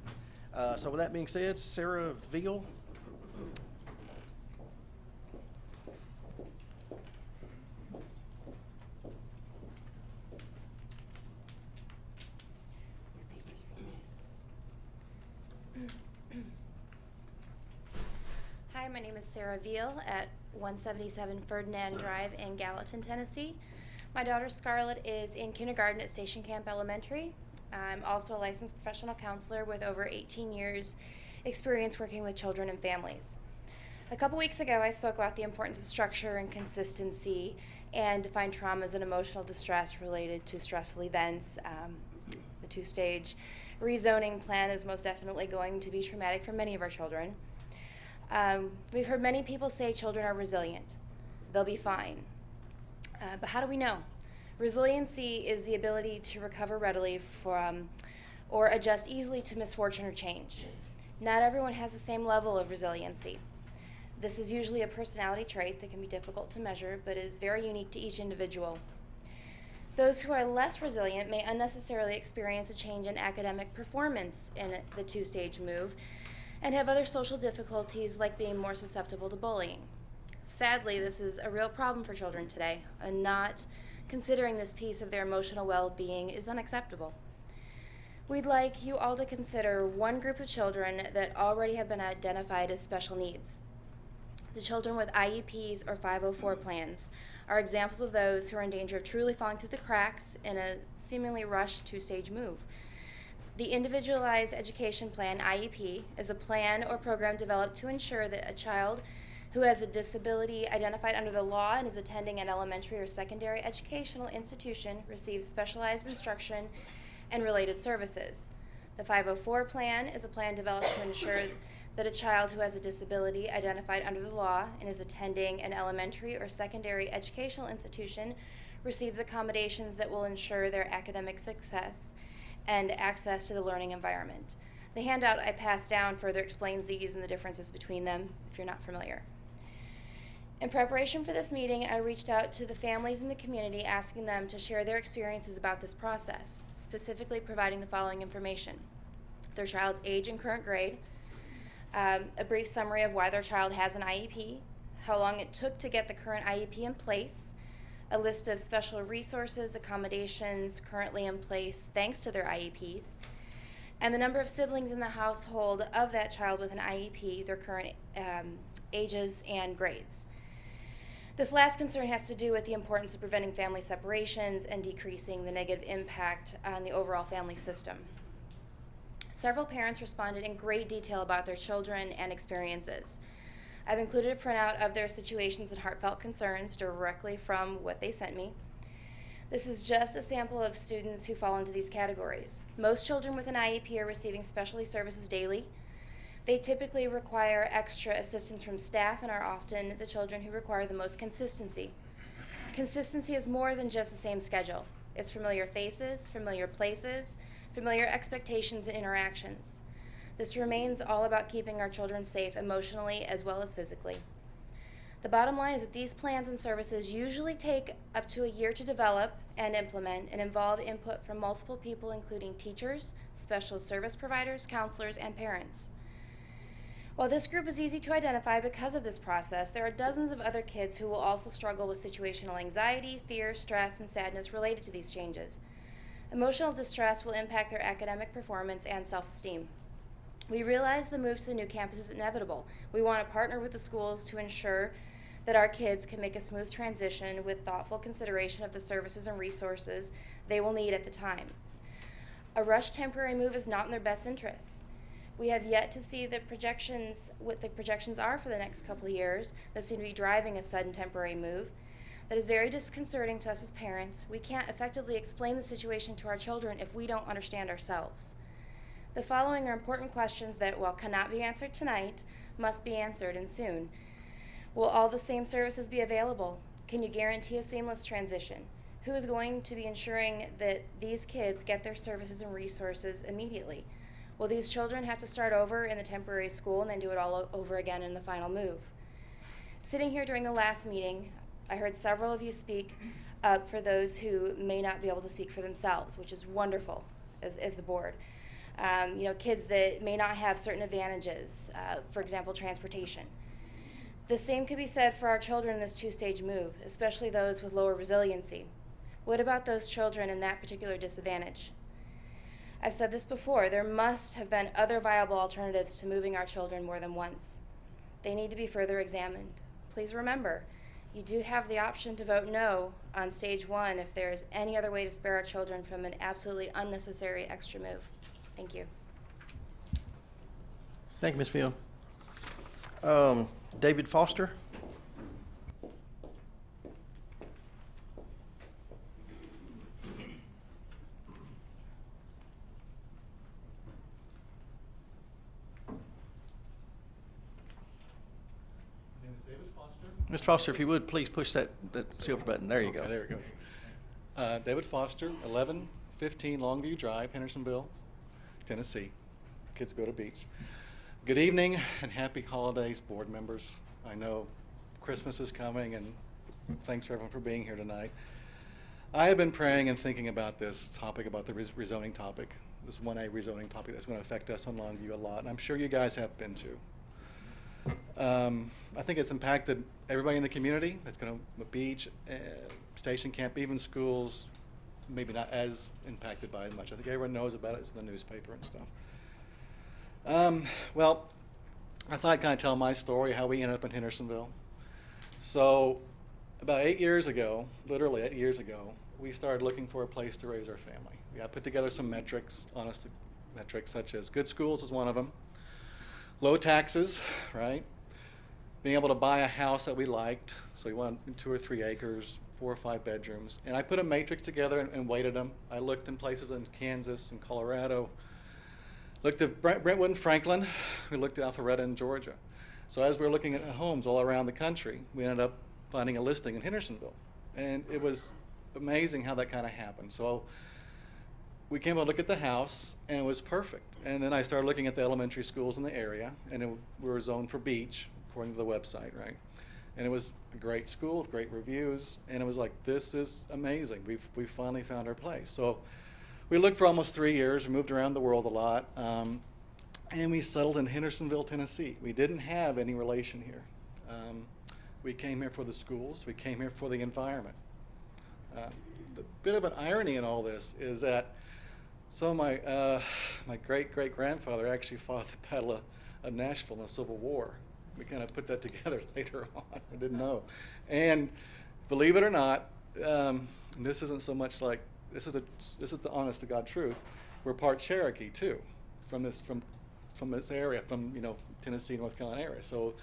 A: So with that being said, Sarah Veal.
R: Hi, my name is Sarah Veal at 177 Ferdinand Drive in Gallatin, Tennessee. My daughter Scarlett is in kindergarten at Station Camp Elementary. I'm also a licensed professional counselor with over 18 years experience working with children and families. A couple weeks ago, I spoke about the importance of structure and consistency and defined traumas and emotional distress related to stressful events. The two-stage rezoning plan is most definitely going to be traumatic for many of our children. We've heard many people say children are resilient. They'll be fine. But how do we know? Resiliency is the ability to recover readily from or adjust easily to misfortune or change. Not everyone has the same level of resiliency. This is usually a personality trait that can be difficult to measure, but is very unique to each individual. Those who are less resilient may unnecessarily experience a change in academic performance in the two-stage move and have other social difficulties like being more susceptible to bullying. Sadly, this is a real problem for children today, and not considering this piece of their emotional well-being is unacceptable. We'd like you all to consider one group of children that already have been identified as special needs. The children with IEPs or 504 plans are examples of those who are in danger of truly falling through the cracks in a seemingly rushed two-stage move. The Individualized Education Plan, IEP, is a plan or program developed to ensure that a child who has a disability identified under the law and is attending an elementary or secondary educational institution receives specialized instruction and related services. The 504 plan is a plan developed to ensure that a child who has a disability identified under the law and is attending an elementary or secondary educational institution receives accommodations that will ensure their academic success and access to the learning environment. The handout I passed down further explains these and the differences between them if you're not familiar. In preparation for this meeting, I reached out to the families in the community asking them to share their experiences about this process, specifically providing the following information: their child's age and current grade, a brief summary of why their child has an IEP, how long it took to get the current IEP in place, a list of special resources, accommodations currently in place thanks to their IEPs, and the number of siblings in the household of that child with an IEP, their current ages and grades. This last concern has to do with the importance of preventing family separations and decreasing the negative impact on the overall family system. Several parents responded in great detail about their children and experiences. I've included a printout of their situations and heartfelt concerns directly from what they sent me. This is just a sample of students who fall into these categories. Most children with an IEP are receiving specialty services daily. They typically require extra assistance from staff and are often the children who require the most consistency. Consistency is more than just the same schedule. It's familiar faces, familiar places, familiar expectations and interactions. This remains all about keeping our children safe emotionally as well as physically. The bottom line is that these plans and services usually take up to a year to develop and implement and involve input from multiple people, including teachers, special service providers, counselors, and parents. While this group is easy to identify because of this process, there are dozens of other kids who will also struggle with situational anxiety, fear, stress, and sadness related to these changes. Emotional distress will impact their academic performance and self-esteem. We realize the move to the new campus is inevitable. We want to partner with the schools to ensure that our kids can make a smooth transition with thoughtful consideration of the services and resources they will need at the time. A rushed temporary move is not in their best interests. We have yet to see what the projections are for the next couple of years that seem to be driving a sudden temporary move. That is very disconcerting to us as parents. We can't effectively explain the situation to our children if we don't understand ourselves. The following are important questions that, while cannot be answered tonight, must be answered and soon. Will all the same services be available? Can you guarantee a seamless transition? Who is going to be ensuring that these kids get their services and resources immediately? Will these children have to start over in the temporary school and then do it all over again in the final move? Sitting here during the last meeting, I heard several of you speak up for those who may not be able to speak for themselves, which is wonderful as the board. Kids that may not have certain advantages, for example, transportation. The same could be said for our children in this two-stage move, especially those with lower resiliency. What about those children in that particular disadvantage? I've said this before, there must have been other viable alternatives to moving our children more than once. They need to be further examined. Please remember, you do have the option to vote no on stage 1 if there is any other way to spare our children from an absolutely unnecessary extra move. Thank you.
A: Thank you, Ms. Field. David Foster. Mr. Foster, if you would, please push that silver button. There you go.
S: Okay, there it goes. David Foster, 1115 Longview Drive, Hendersonville, Tennessee. Kids go to beach. Good evening and happy holidays, board members. I know Christmas is coming, and thanks for everyone for being here tonight. I have been praying and thinking about this topic, about the rezoning topic, this 1A rezoning topic that's going to affect us on Longview a lot, and I'm sure you guys have been too. I think it's impacted everybody in the community. It's going to beach, station camp, even schools, maybe not as impacted by it much. I think everyone knows about it. It's in the newspaper and stuff. Well, I thought I'd kind of tell my story, how we ended up in Hendersonville. So about 8 years ago, literally 8 years ago, we started looking for a place to raise our family. We had put together some metrics, honest metrics, such as good schools is one of them, low taxes, right? Being able to buy a house that we liked, so we wanted 2 or 3 acres, 4 or 5 bedrooms. And I put a matrix together and weighted them. I looked in places in Kansas and Colorado, looked at Brentwood and Franklin, we looked at Alpharetta and Georgia. So as we were looking at homes all around the country, we ended up finding a listing in Hendersonville. And it was amazing how that kind of happened. So we came to look at the house, and it was perfect. And then I started looking at the elementary schools in the area, and we were zoned for beach, according to the website, right? And it was a great school with great reviews, and it was like, this is amazing. We've finally found our place. So we looked for almost 3 years. We moved around the world a lot, and we settled in Hendersonville, Tennessee. We didn't have any relation here. We came here for the schools. We came here for the environment. The bit of an irony in all this is that my great-great-grandfather actually fought the Battle of Nashville in the Civil War. We kind of put that together later on. I didn't know. And believe it or not, this isn't so much like, this is the honest to God truth. We're part Cherokee too, from this area, from Tennessee, North Carolina area. So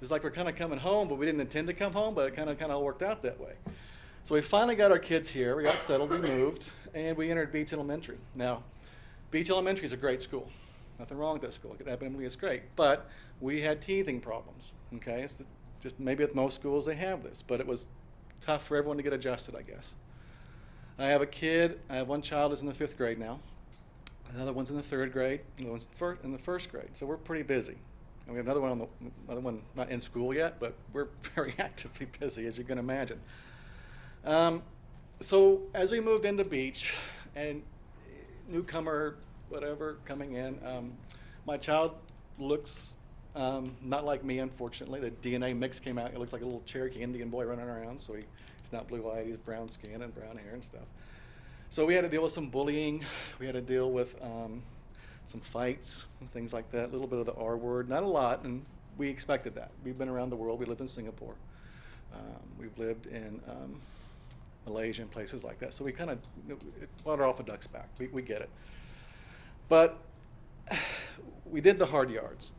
S: it's like we're kind of coming home, but we didn't intend to come home, but it kind of all worked out that way. So we finally got our kids here. We got settled, we moved, and we entered Beach Elementary. Now, Beach Elementary is a great school. Nothing wrong with that school. It's great, but we had teething problems. Okay, it's just maybe at most schools they have this, but it was tough for everyone to get adjusted, I guess. I have a kid. I have one child who's in the 5th grade now. Another one's in the 3rd grade. Another one's in the 1st grade. So we're pretty busy. And we have another one not in school yet, but we're very actively busy, as you can imagine. So as we moved into Beach, and newcomer, whatever, coming in, my child looks not like me, unfortunately. The DNA mix came out. It looks like a little Cherokee Indian boy running around. So he's not blue-eyed. He's brown skin and brown hair and stuff. So we had to deal with some bullying. We had to deal with some fights and things like that, a little bit of the R word, not a lot, and we expected that. We've been around the world. We lived in Singapore. We've lived in Malaysia and places like that. So we kind of water off a duck's back. We get it. But we did the hard yards.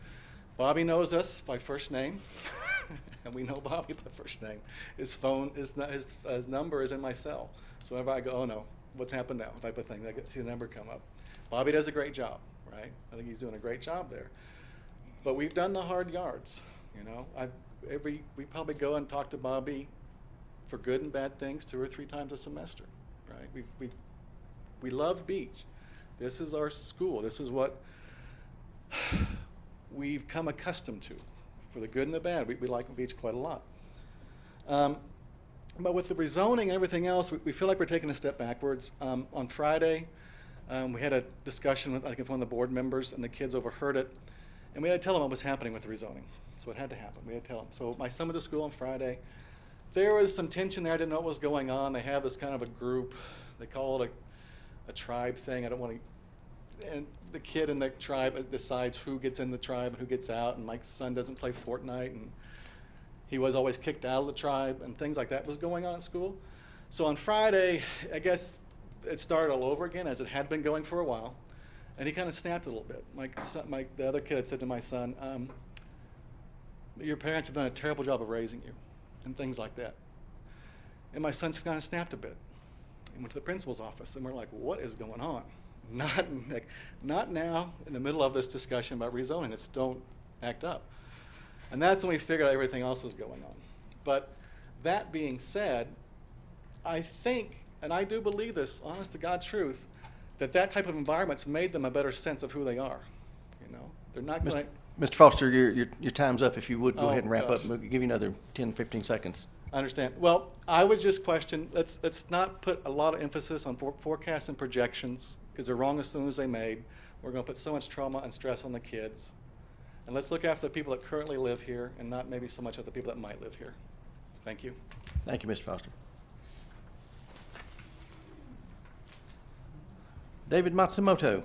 S: Bobby knows us by first name, and we know Bobby by first name. His phone, his number is in my cell. So whenever I go, oh no, what's happened now, type of thing, I see the number come up. Bobby does a great job, right? I think he's doing a great job there. But we've done the hard yards, you know. We probably go and talk to Bobby for good and bad things 2 or 3 times a semester, right? We love beach. This is our school. This is what we've come accustomed to, for the good and the bad. We like beach quite a lot. But with the rezoning and everything else, we feel like we're taking a step backwards. On Friday, we had a discussion with, I think, one of the board members, and the kids overheard it. And we had to tell them what was happening with the rezoning. So it had to happen. We had to tell them. So my son went to school on Friday. There was some tension there. I didn't know what was going on. They have this kind of a group. They call it a tribe thing. I don't want to. And the kid in the tribe decides who gets in the tribe and who gets out. And Mike's son doesn't play Fortnite. And he was always kicked out of the tribe. And things like that was going on at school. So on Friday, I guess it started all over again, as it had been going for a while. And he kind of snapped a little bit. The other kid had said to my son, your parents have done a terrible job of raising you, and things like that. And my son kind of snapped a bit. He went to the principal's office, and we're like, what is going on? Not now, in the middle of this discussion about rezoning. It's don't act up. And that's when we figured out everything else was going on. But that being said, I think, and I do believe this, honest to God truth, that type of environment's made them a better sense of who they are. You know, they're not going to.
A: Mr. Foster, your time's up. If you would go ahead and wrap
S: gosh.
A: up, we'll give you another 10, 15 seconds.
S: I understand. Well, I would just question, let's not put a lot of emphasis on forecasts and projections, because they're wrong as soon as they made. We're going to put so much trauma and stress on the kids. And let's look after the people that currently live here, and not maybe so much at the people that might live here. Thank you.
A: Thank you, Mr. Foster. David Matsumoto.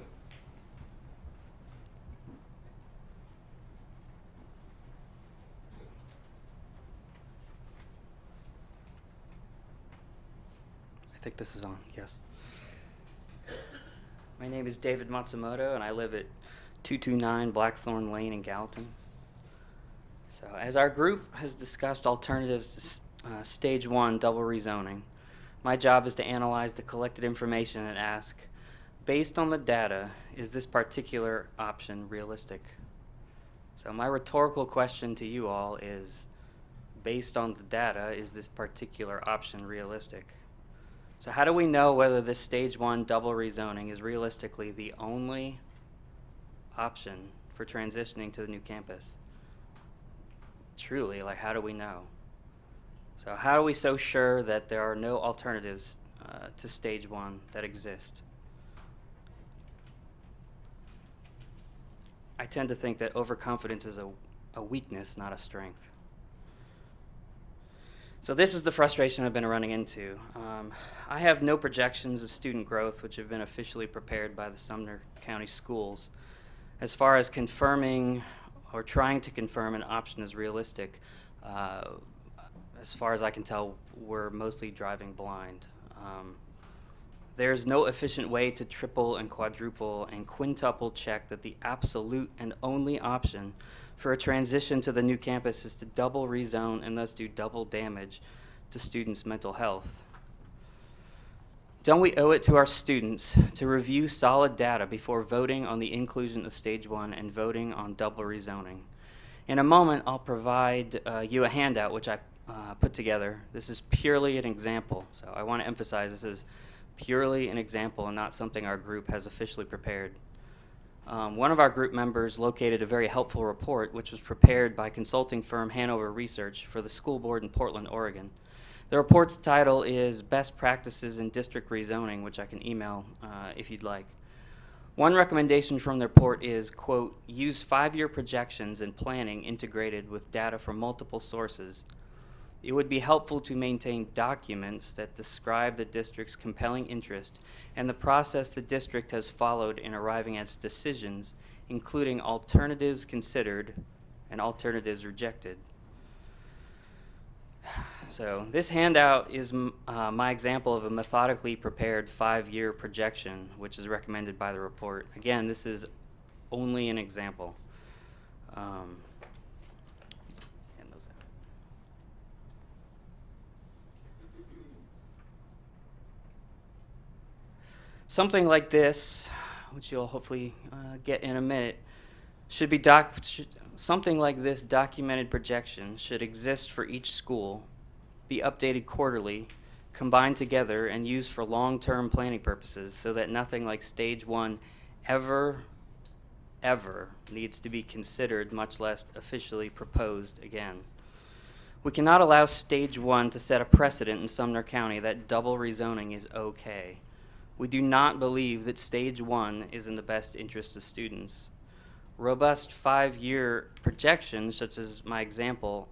T: I think this is on, yes. My name is David Matsumoto, and I live at 229 Blackthorn Lane in Gallatin. So as our group has discussed alternatives to stage 1 double rezoning, my job is to analyze the collected information and ask, based on the data, is this particular option realistic? So my rhetorical question to you all is, based on the data, is this particular option realistic? So how do we know whether this stage 1 double rezoning is realistically the only option for transitioning to the new campus? Truly, like, how do we know? So how are we so sure that there are no alternatives to stage 1 that exist? I tend to think that overconfidence is a weakness, not a strength. So this is the frustration I've been running into. I have no projections of student growth which have been officially prepared by the Sumner County Schools. As far as confirming or trying to confirm an option is realistic, as far as I can tell, we're mostly driving blind. There's no efficient way to triple and quadruple and quintuple check that the absolute and only option for a transition to the new campus is to double rezone and thus do double damage to students' mental health. Don't we owe it to our students to review solid data before voting on the inclusion of stage 1 and voting on double rezoning? In a moment, I'll provide you a handout which I put together. This is purely an example, so I want to emphasize this is purely an example and not something our group has officially prepared. One of our group members located a very helpful report which was prepared by consulting firm Hanover Research for the school board in Portland, Oregon. The report's title is Best Practices in District Rezoning, which I can email if you'd like. One recommendation from the report is, quote, use 5-year projections and planning integrated with data from multiple sources. It would be helpful to maintain documents that describe the district's compelling interest and the process the district has followed in arriving at its decisions, including alternatives considered and alternatives rejected. So this handout is my example of a methodically prepared 5-year projection, which is recommended by the report. Again, this is only an example. And those out. Something like this, which you'll hopefully get in a minute, should be something like this documented projection should exist for each school, be updated quarterly, combined together, and used for long-term planning purposes so that nothing like stage 1 ever needs to be considered, much less officially proposed again. We cannot allow stage 1 to set a precedent in Sumner County that double rezoning is okay. We do not believe that stage 1 is in the best interest of students. Robust 5-year projections, such as my example,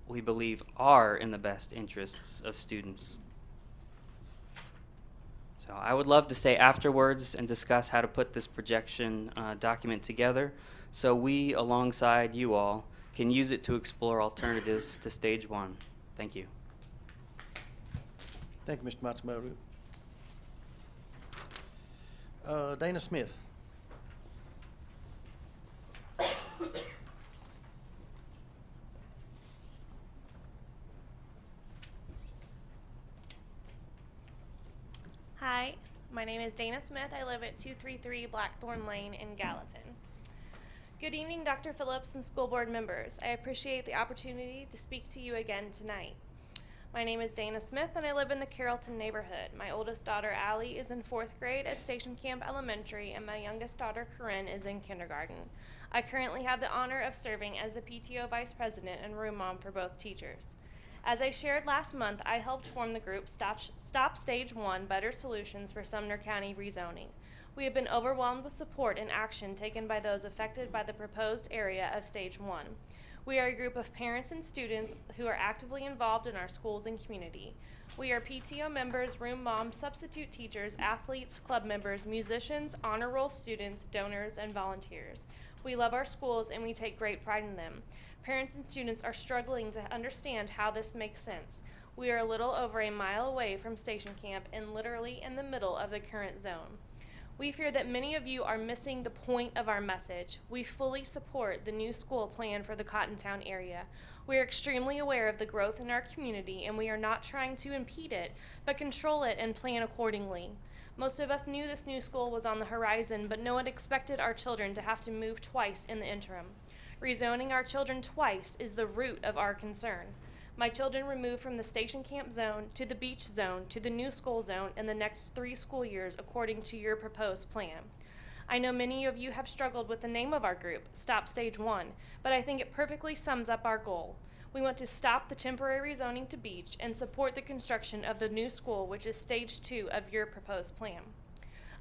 T: we believe are in the best interests of students. So I would love to stay afterwards and discuss how to put this projection document together so we, alongside you all, can use it to explore alternatives to stage 1. Thank you.
A: Thank you, Mr. Matsumoto. Dana Smith.
O: Hi, my name is Dana Smith. I live at 233 Blackthorn Lane in Gallatin. Good evening, Dr. Phillips and school board members. I appreciate the opportunity to speak to you again tonight. My name is Dana Smith and I live in the Carrollton neighborhood. My oldest daughter, Allie, is in 4th grade at Station Camp Elementary and my youngest daughter, Corinne, is in kindergarten. I currently have the honor of serving as the PTO Vice President and room mom for both teachers. As I shared last month, I helped form the group Stop Stage 1 Better Solutions for Sumner County Rezoning. We have been overwhelmed with support and action taken by those affected by the proposed area of Stage 1. We are a group of parents and students who are actively involved in our schools and community. We are PTO members, room moms, substitute teachers, athletes, club members, musicians, honor roll students, donors, and volunteers. We love our schools and we take great pride in them. Parents and students are struggling to understand how this makes sense. We are a little over a mile away from Station Camp and literally in the middle of the current zone. We fear that many of you are missing the point of our message. We fully support the new school plan for the Cottontown area. We are extremely aware of the growth in our community and we are not trying to impede it, but control it and plan accordingly. Most of us knew this new school was on the horizon, but no one expected our children to have to move twice in the interim. Rezoning our children twice is the root of our concern. My children were moved from the Station Camp zone to the beach zone to the new school zone in the next 3 school years according to your proposed plan. I know many of you have struggled with the name of our group, Stop Stage 1, but I think it perfectly sums up our goal. We want to stop the temporary rezoning to beach and support the construction of the new school, which is Stage 2 of your proposed plan.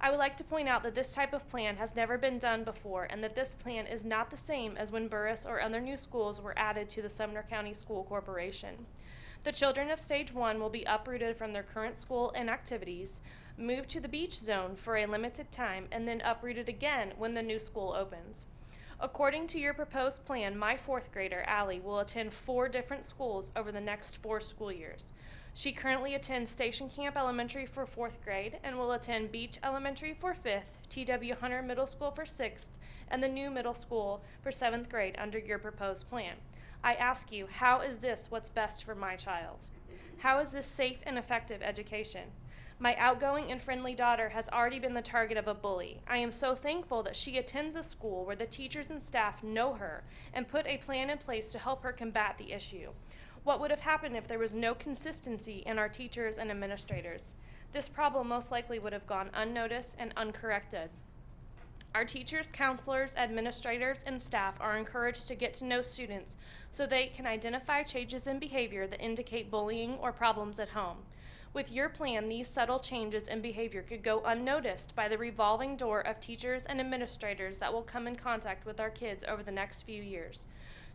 O: I would like to point out that this type of plan has never been done before and that this plan is not the same as when Burris or other new schools were added to the Sumner County School Corporation. The children of Stage 1 will be uprooted from their current school and activities, moved to the beach zone for a limited time, and then uprooted again when the new school opens. According to your proposed plan, my 4th grader, Allie, will attend 4 different schools over the next 4 school years. She currently attends Station Camp Elementary for 4th grade and will attend Beach Elementary for 5th, T.W. Hunter Middle School for 6th, and the new middle school for 7th grade under your proposed plan. I ask you, how is this what's best for my child? How is this safe and effective education? My outgoing and friendly daughter has already been the target of a bully. I am so thankful that she attends a school where the teachers and staff know her and put a plan in place to help her combat the issue. What would have happened if there was no consistency in our teachers and administrators? This problem most likely would have gone unnoticed and uncorrected. Our teachers, counselors, administrators, and staff are encouraged to get to know students so they can identify changes in behavior that indicate bullying or problems at home. With your plan, these subtle changes in behavior could go unnoticed by the revolving door of teachers and administrators that will come in contact with our kids over the next few years.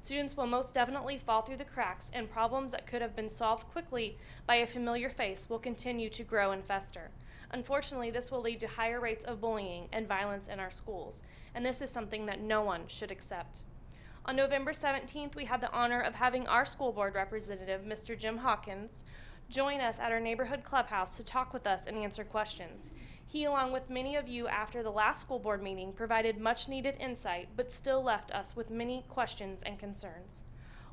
P: Students will most definitely fall through the cracks, and problems that could have been solved quickly by a familiar face will continue to grow and fester. Unfortunately, this will lead to higher rates of bullying and violence in our schools, and this is something that no one should accept. On November 17th, we had the honor of having our school board representative, Mr. Jim Hawkins, join us at our neighborhood clubhouse to talk with us and answer questions. He, along with many of you after the last school board meeting, provided much needed insight, but still left us with many questions and concerns.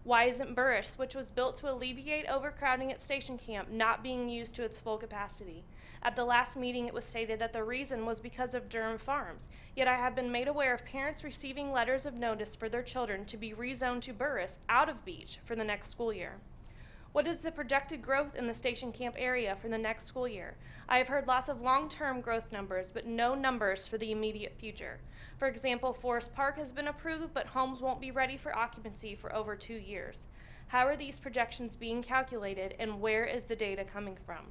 P: Why isn't Burris, which was built to alleviate overcrowding at Station Camp, not being used to its full capacity? At the last meeting, it was stated that the reason was because of Durham Farms, yet I have been made aware of parents receiving letters of notice for their children to be rezoned to Burris out of Beach for the next school year. What is the projected growth in the Station Camp area for the next school year? I have heard lots of long-term growth numbers, but no numbers for the immediate future. For example, Forest Park has been approved, but homes won't be ready for occupancy for over 2 years. How are these projections being calculated, and where is the data coming from?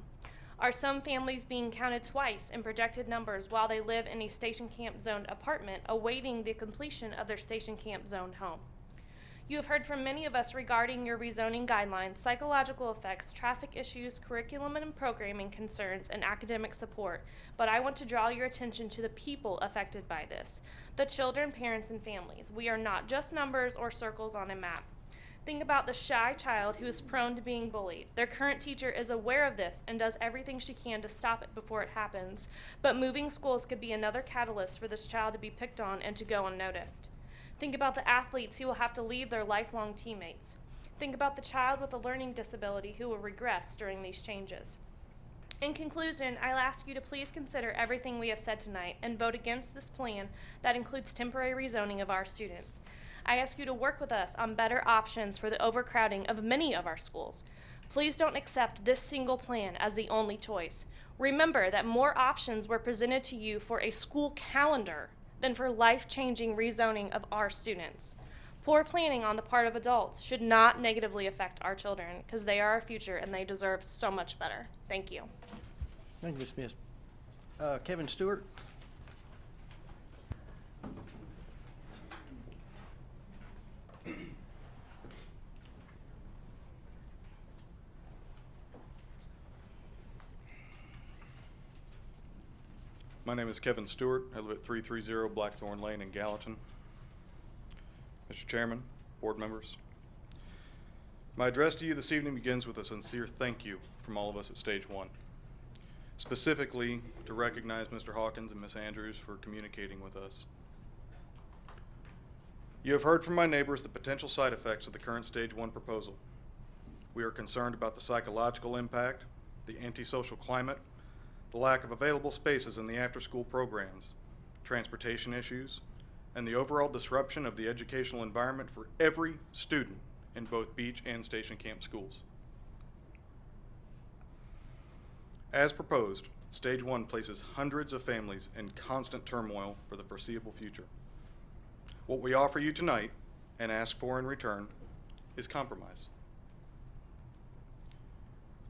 P: Are some families being counted twice in projected numbers while they live in a Station Camp zoned apartment, awaiting the completion of their Station Camp zoned home? You have heard from many of us regarding your rezoning guidelines, psychological effects, traffic issues, curriculum and programming concerns, and academic support, but I want to draw your attention to the people affected by this, the children, parents, and families. We are not just numbers or circles on a map. Think about the shy child who is prone to being bullied. Their current teacher is aware of this and does everything she can to stop it before it happens, but moving schools could be another catalyst for this child to be picked on and to go unnoticed. Think about the athletes who will have to leave their lifelong teammates. Think about the child with a learning disability who will regress during these changes. In conclusion, I'll ask you to please consider everything we have said tonight and vote against this plan that includes temporary rezoning of our students. I ask you to work with us on better options for the overcrowding of many of our schools. Please don't accept this single plan as the only choice. Remember that more options were presented to you for a school calendar than for life-changing rezoning of our students. Poor planning on the part of adults should not negatively affect our children because they are our future and they deserve so much better. Thank you.
A: Thank you, Ms. Smith. Kevin Stewart.
U: My name is Kevin Stewart. I live at 330 Blackthorn Lane in Gallatin. Mr. Chairman, board members, my address to you this evening begins with a sincere thank you from all of us at Stage 1. Specifically, to recognize Mr. Hawkins and Ms. Andrews for communicating with us. You have heard from my neighbors the potential side effects of the current Stage 1 proposal. We are concerned about the psychological impact, the antisocial climate, the lack of available spaces in the after-school programs, transportation issues, and the overall disruption of the educational environment for every student in both Beach and Station Camp schools. As proposed, Stage 1 places hundreds of families in constant turmoil for the foreseeable future. What we offer you tonight and ask for in return is compromise.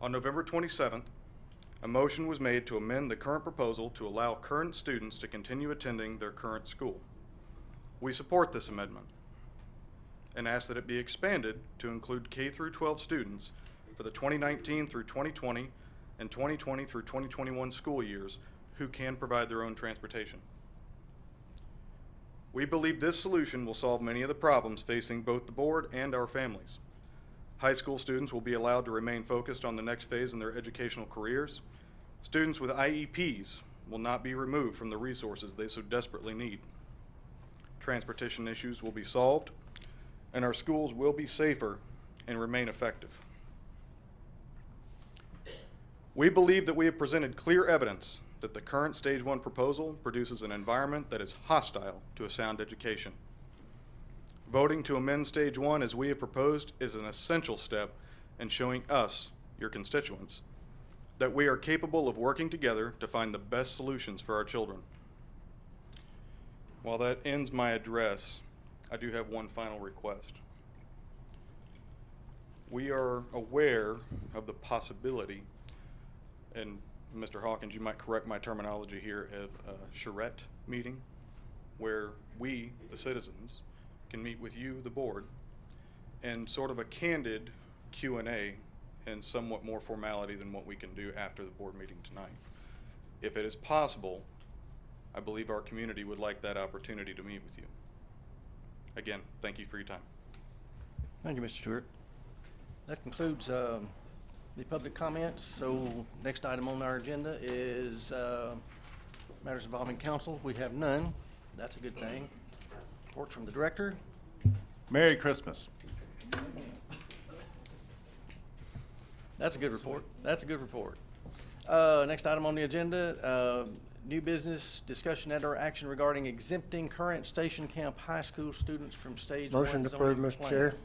U: On November 27th, a motion was made to amend the current proposal to allow current students to continue attending their current school. We support this amendment and ask that it be expanded to include K through 12 students for the 2019 through 2020 and 2020 through 2021 school years who can provide their own transportation. We believe this solution will solve many of the problems facing both the board and our families. High school students will be allowed to remain focused on the next phase in their educational careers. Students with IEPs will not be removed from the resources they so desperately need. Transportation issues will be solved, and our schools will be safer and remain effective. We believe that we have presented clear evidence that the current Stage 1 proposal produces an environment that is hostile to a sound education. Voting to amend Stage 1 as we have proposed is an essential step in showing us, your constituents, that we are capable of working together to find the best solutions for our children. While that ends my address, I do have one final request. We are aware of the possibility, and Mr. Hawkins, you might correct my terminology here, of a charrette meeting where we, the citizens, can meet with you, the board, and sort of a candid Q&A and somewhat more formality than what we can do after the board meeting tonight. If it is possible, I believe our community would like that opportunity to meet with you. Again, thank you for your time.
A: Thank you, Mr. Stewart. That concludes the public comments. So next item on our agenda is matters involving council. We have none. That's a good thing. Reports from the director.
E: Merry Christmas.
A: That's a good report. That's a good report. Next item on the agenda, new business discussion and/or action regarding exempting current Station Camp High School students from stage one.
V: Motion to approve,
A: zoning
V: Mr.
A: plan.
V: Chair.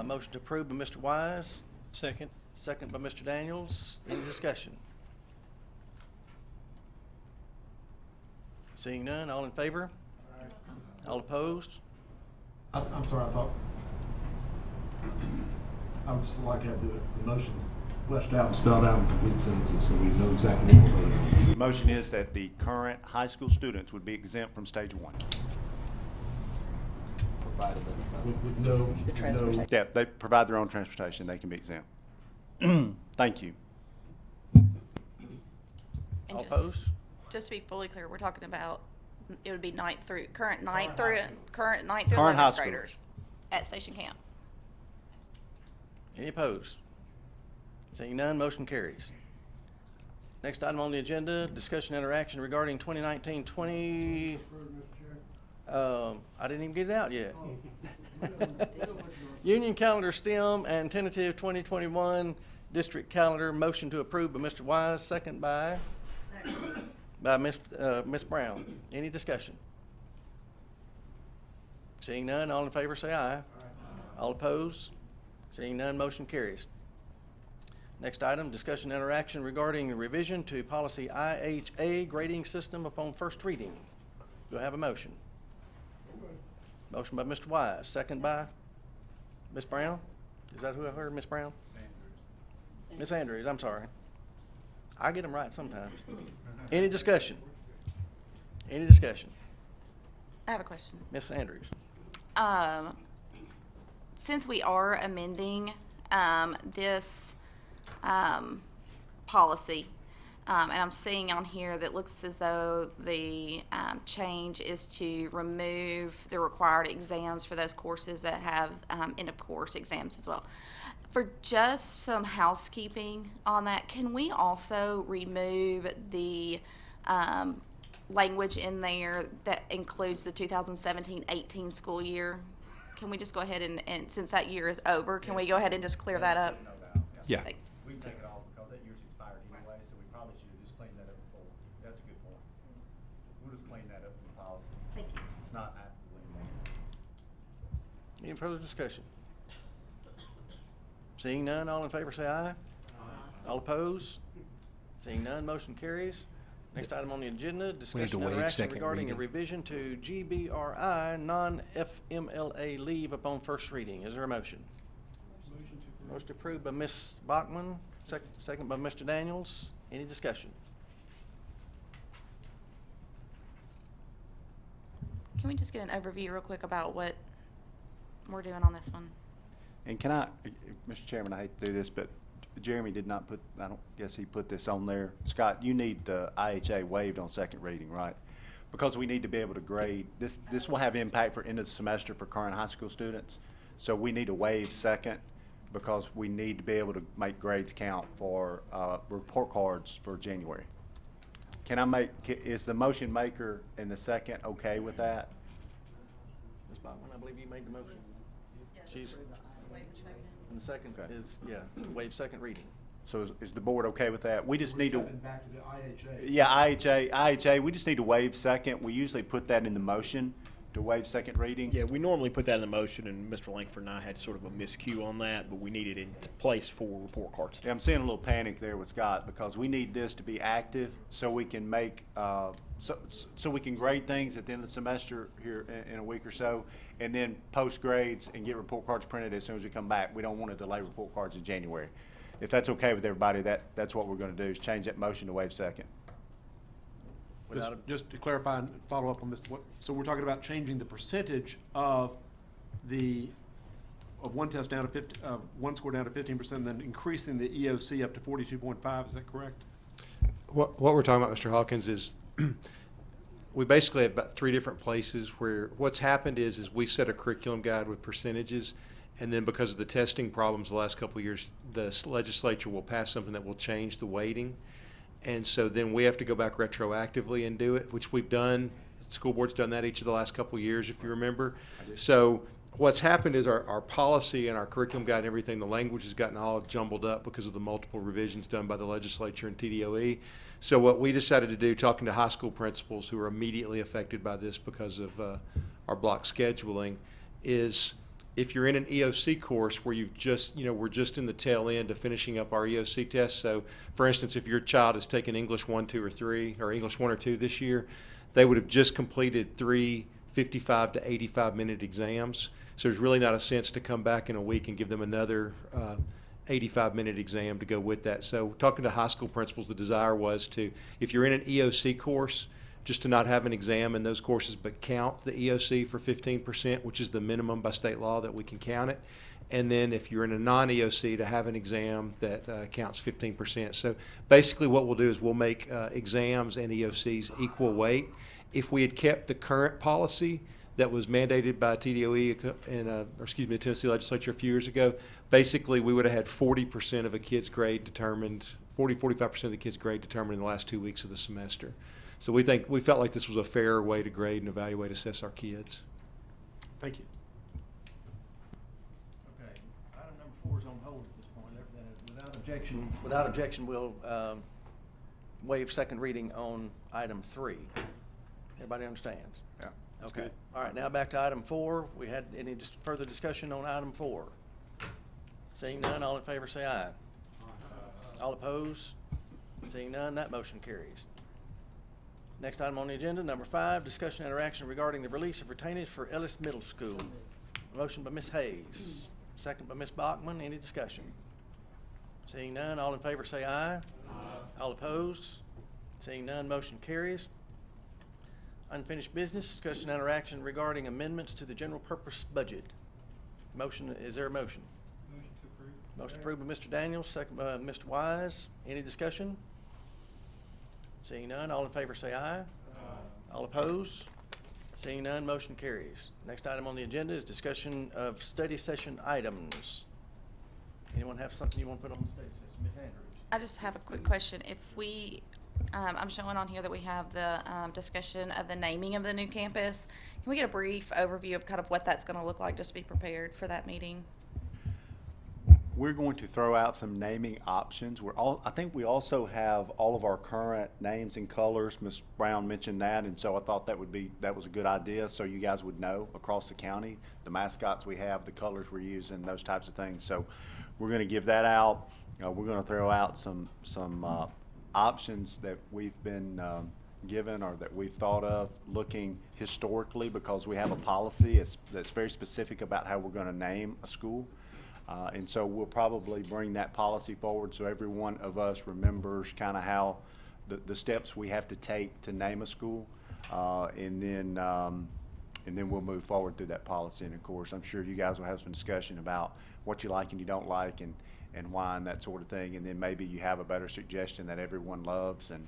A: Motion to approve by Mr. Wise.
V: Second.
A: Second by Mr. Daniels. Any discussion? Seeing none, all in favor? All opposed?
W: I'm sorry, I thought, I would just like to have the motion fleshed out and spelled out in complete sentences so we know exactly what we're voting on.
E: The motion is that the current high school students would be exempt from stage one.
W: With no,
E: Yeah, they provide their own transportation, they can be exempt. Thank you.
J: And
A: All
J: just-
A: opposed?
J: Just to be fully clear, we're talking about, it would be current ninth through
E: Current
J: 11th
E: high schoolers.
J: graders at Station Camp.
A: Any opposed? Seeing none, motion carries. Next item on the agenda, discussion and interaction regarding 2019-20. I didn't even get it out yet. Union calendar STEM and tentative 2021 district calendar. Motion to approve by Mr. Wise, second by Ms. Brown. Any discussion? Seeing none, all in favor say aye. All opposed? Seeing none, motion carries. Next item, discussion and interaction regarding revision to policy IHA grading system upon first reading. Do I have a motion? Motion by Mr. Wise, second by Ms. Brown. Is that who I heard, Ms. Brown? Ms. Andrews, I'm sorry. I get them right sometimes. Any discussion? Any discussion?
J: I have a question.
A: Ms. Andrews.
J: Since we are amending this policy, and I'm seeing on here that looks as though the change is to remove the required exams for those courses that have end of course exams as well. For just some housekeeping on that, can we also remove the language in there that includes the 2017-18 school year? Can we just go ahead and since that year is over, can we go ahead and just clear that up?
E: Yeah.
J: Thanks.
X: We can take it off because that year's expired anyway, so we probably should have just cleaned that up before. That's a good point. We'll just clean that up in the policy.
J: Thank you.
X: It's not actively in there.
A: Any further discussion? Seeing none, all in favor say aye. All opposed? Seeing none, motion carries. Next item on the agenda, discussion and
V: waive
A: interaction
V: second
A: regarding a
V: reading.
A: revision to GBRI non-FMLA leave upon first reading. Is there a motion? Motion approved by Ms. Bachman, second by Mr. Daniels. Any discussion?
J: Can we just get an overview real quick about what we're doing on this one?
E: And can I, Mr. Chairman, I hate to do this, but Jeremy did not put, I don't guess he put this on there. Scott, you need the IHA waived on second reading, right? Because we need to be able to grade, this will have impact for end of the semester for current high school students. So we need to waive second because we need to be able to make grades count for report cards for January. Can I make, is the motion maker and the second okay with that?
A: Ms. Bachman, I believe you made the motion. She's, and the second is, yeah, to waive second reading.
E: So is the board okay with that? We just need to.
W: Back to the IHA.
E: Yeah, IHA, we just need to waive second. We usually put that in the motion to waive second reading.
Y: Yeah, we normally put that in the motion, and Mr. Langford and I had sort of a miscue on that, but we need it in place for report cards.
E: Yeah, I'm seeing a little panic there with Scott because we need this to be active so we can make, so we can grade things at the end of the semester here in a week or so, and then post grades and get report cards printed as soon as we come back. We don't want to delay report cards in January. If that's okay with everybody, that's what we're going to do is change that motion to waive second.
I: Just to clarify and follow up on this, so we're talking about changing the percentage of the of one test down to 50, one score down to 15%, then increasing the EOC up to 42.5. Is that correct?
C: What we're talking about, Mr. Hawkins, is we basically have about 3 different places where what's happened is we set a curriculum guide with percentages, and then because of the testing problems the last couple of years, the legislature will pass something that will change the weighting. And so then we have to go back retroactively and do it, which we've done. The school board's done that each of the last couple of years, if you remember. So what's happened is our policy and our curriculum guide and everything, the language has gotten all jumbled up because of the multiple revisions done by the legislature and TDOE. So what we decided to do, talking to high school principals who are immediately affected by this because of our block scheduling, is if you're in an EOC course where you've just, we're just in the tail end of finishing up our EOC tests. So for instance, if your child has taken English 1, 2, or 3, or English 1 or 2 this year, they would have just completed 3 55 to 85-minute exams. So there's really not a sense to come back in a week and give them another 85-minute exam to go with that. So talking to high school principals, the desire was to, if you're in an EOC course, just to not have an exam in those courses, but count the EOC for 15%, which is the minimum by state law that we can count it. And then if you're in a non-EOC, to have an exam that counts 15%. So basically what we'll do is we'll make exams and EOCs equal weight. If we had kept the current policy that was mandated by TDOE and, the Tennessee legislature a few years ago, basically we would have had 40% of a kid's grade determined, 45% of the kid's grade determined in the last 2 weeks of the semester. So we felt like this was a fair way to grade and evaluate, assess our kids.
I: Thank you.
A: Okay, item number 4 is on hold at this point. Without objection, we'll waive second reading on item 3. Everybody understands?
E: Yeah.
A: Okay.
E: Good.
A: All right, now back to item 4. We had any further discussion on item 4? Seeing none, all in favor say aye. All opposed? Seeing none, that motion carries. Next item on the agenda, number 5, discussion and interaction regarding the release of retainage for Ellis Middle School. Motion by Ms. Hayes, second by Ms. Bachman. Any discussion? Seeing none, all in favor say aye. All opposed? Seeing none, motion carries. Unfinished business, discussion and interaction regarding amendments to the general purpose budget. Motion, is there a motion?
X: Motion to approve.
A: Motion approved by Mr. Daniels, second by Mr. Wise. Any discussion? Seeing none, all in favor say aye. All opposed? Seeing none, motion carries. Next item on the agenda is discussion of study session items. Anyone have something you want to put on the study session? Ms. Andrews?
J: I just have a quick question. If we, I'm showing on here that we have the discussion of the naming of the new campus. Can we get a brief overview of kind of what that's going to look like, just to be prepared for that meeting?
E: We're going to throw out some naming options. I think we also have all of our current names and colors. Ms. Brown mentioned that, and so I thought that was a good idea, so you guys would know across the county the mascots we have, the colors we're using, those types of things. So we're going to give that out. We're going to throw out some options that we've been given or that we've thought of looking historically, because we have a policy that's very specific about how we're going to name a school. And so we'll probably bring that policy forward so every one of us remembers kind of how the steps we have to take to name a school, and then we'll move forward through that policy. And of course, I'm sure you guys will have some discussion about what you like and you don't like, and why, and that sort of thing. And then maybe you have a better suggestion that everyone loves, and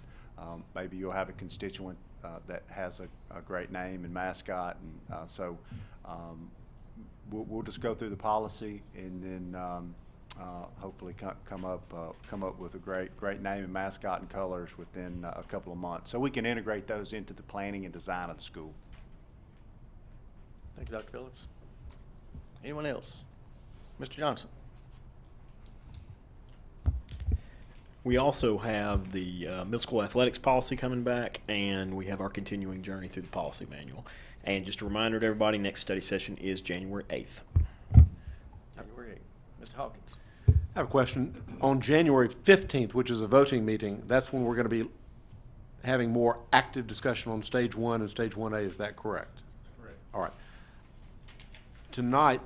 E: maybe you'll have a constituent that has a great name and mascot, and so. We'll just go through the policy, and then hopefully come up with a great name and mascot and colors within a couple of months, so we can integrate those into the planning and design of the school.
A: Thank you, Dr. Phillips. Anyone else? Mr. Johnson.
Y: We also have the middle school athletics policy coming back, and we have our continuing journey through the policy manual. And just a reminder to everybody, next study session is January 8th.
A: January 8th. Mr. Hawkins.
I: I have a question. On January 15th, which is a voting meeting, that's when we're going to be having more active discussion on Stage 1 and Stage 1A. Is that correct?
X: Correct.
I: All right. Tonight,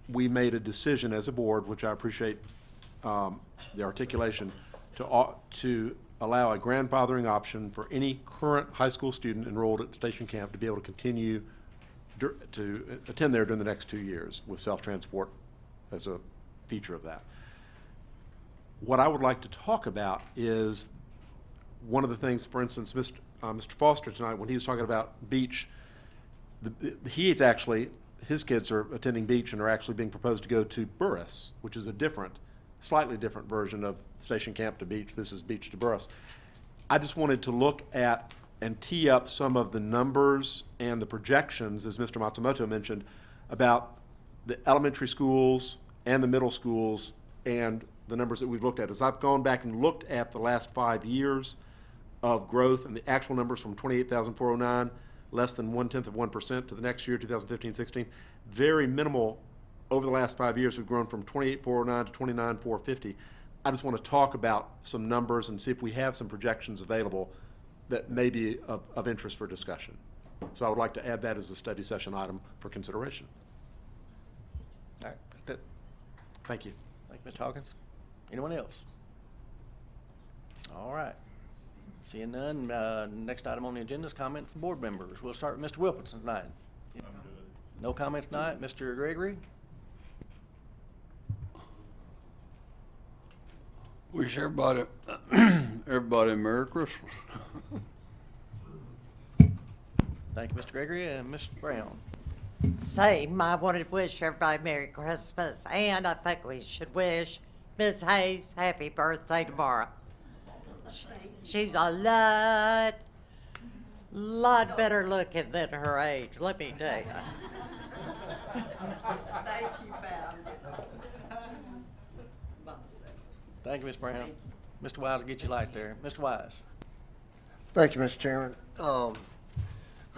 I: we made a decision as a board, which I appreciate the articulation, to allow a grandfathering option for any current high school student enrolled at Station Camp to be able to continue to attend there during the next 2 years with self-transport as a feature of that. What I would like to talk about is one of the things, for instance, Mr. Foster tonight, when he was talking about Beach, he is actually, his kids are attending Beach and are actually being proposed to go to Burris, which is a slightly different version of Station Camp to Beach. This is Beach to Burris. I just wanted to look at and tee up some of the numbers and the projections, as Mr. Matsumoto mentioned, about the elementary schools and the middle schools and the numbers that we've looked at. As I've gone back and looked at the last 5 years of growth and the actual numbers from 28,409, less than 0.1% to the next year, 2015-16, very minimal over the last 5 years. We've grown from 28,409 to 29,450. I just want to talk about some numbers and see if we have some projections available that may be of interest for discussion. So I would like to add that as a study session item for consideration.
A: All right, good.
I: Thank you.
A: Thank you, Mr. Hawkins. Anyone else? All right. Seeing none, next item on the agenda is comment from board members. We'll start with Mr. Wilkinson tonight. No comments tonight. Mr. Gregory?
D: Wish everybody, everybody Merry Christmas.
A: Thank you, Mr. Gregory. And Ms. Brown?
F: Same. I wanted to wish everybody Merry Christmas, and I think we should wish Miss Hayes happy birthday tomorrow. She's a lot better looking than her age, let me tell you.
B: Thank you, Pam.
A: Thank you, Ms. Brown. Mr. Wise will get you light there. Mr. Wise?
G: Thank you, Mr. Chairman. I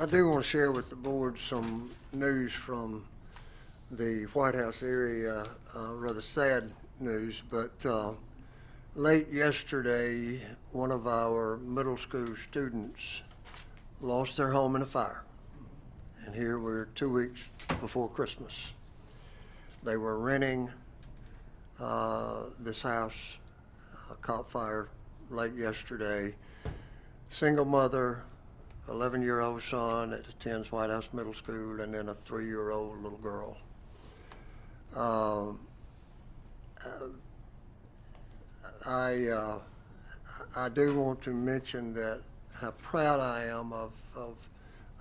G: do want to share with the board some news from the White House area, rather sad news, but late yesterday, one of our middle school students lost their home in a fire. And here we're 2 weeks before Christmas. They were renting this house, caught fire late yesterday. Single mother, 11-year-old son that attends White House Middle School, and then a 3-year-old little girl. I do want to mention that how proud I am of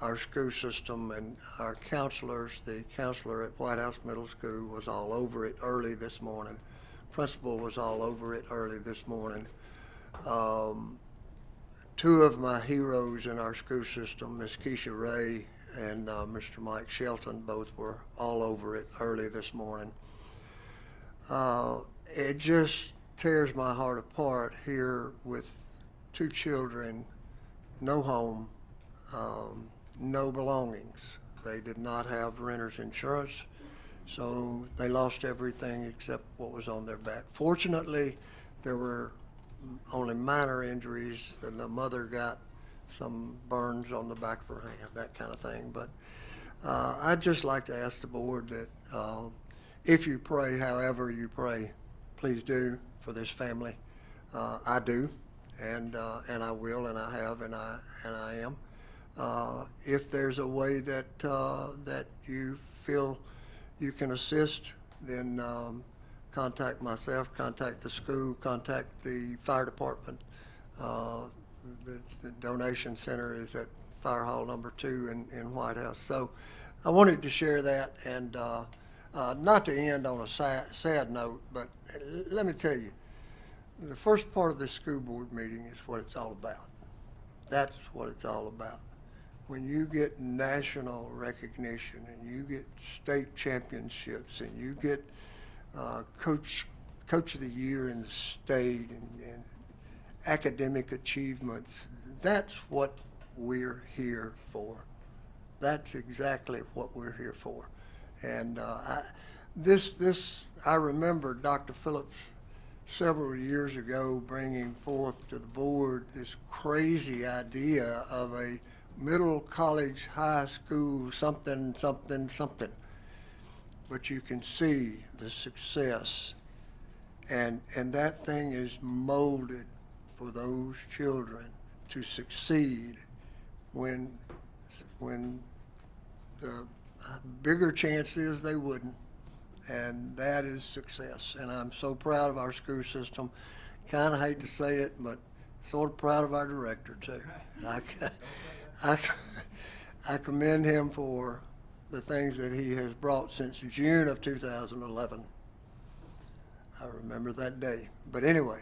G: our school system and our counselors. The counselor at White House Middle School was all over it early this morning. Principal was all over it early this morning. Two of my heroes in our school system, Miss Keisha Ray and Mr. Mike Shelton, both were all over it early this morning. It just tears my heart apart here with 2 children, no home, no belongings. They did not have renter's insurance, so they lost everything except what was on their back. Fortunately, there were only minor injuries, and the mother got some burns on the back of her hand, that kind of thing. But I'd just like to ask the board that if you pray, however you pray, please do for this family. I do, and I will, and I have, and I am. If there's a way that that you feel you can assist, then contact myself, contact the school, contact the fire department. The donation center is at Fire Hall number 2 in White House. So I wanted to share that, and not to end on a sad note, but let me tell you, the first part of this school board meeting is what it's all about. That's what it's all about. When you get national recognition and you get state championships and you get coach of the year in the state and academic achievements, that's what we're here for. That's exactly what we're here for. And I remember Dr. Phillips several years ago bringing forth to the board this crazy idea of a middle college, high school, something. But you can see the success, and that thing is molded for those children to succeed when the bigger chance is they wouldn't. And that is success. And I'm so proud of our school system. Kind of hate to say it, but sort of proud of our director too. And I commend him for the things that he has brought since June of 2011. I remember that day. But anyway,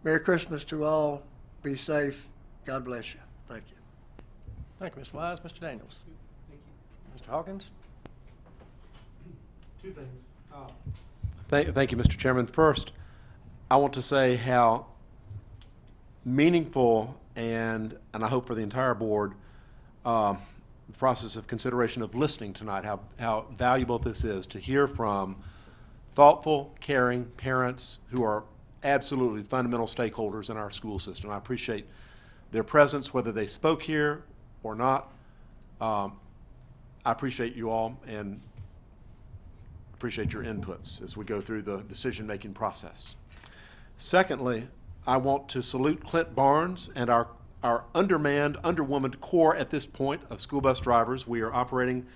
G: Merry Christmas to all. Be safe. God bless you. Thank you.
A: Thank you, Mr. Wise. Mr. Daniels. Mr. Hawkins.
I: Two things. Thank you, Mr. Chairman. First, I want to say how meaningful and I hope for the entire board, the process of consideration of listening tonight, how valuable this is to hear from thoughtful, caring parents who are absolutely fundamental stakeholders in our school system. I appreciate their presence, whether they spoke here or not. I appreciate you all and appreciate your inputs as we go through the decision-making process. Secondly, I want to salute Clint Barnes and our undermanned, underwomaned corps at this point of school bus drivers. We are operating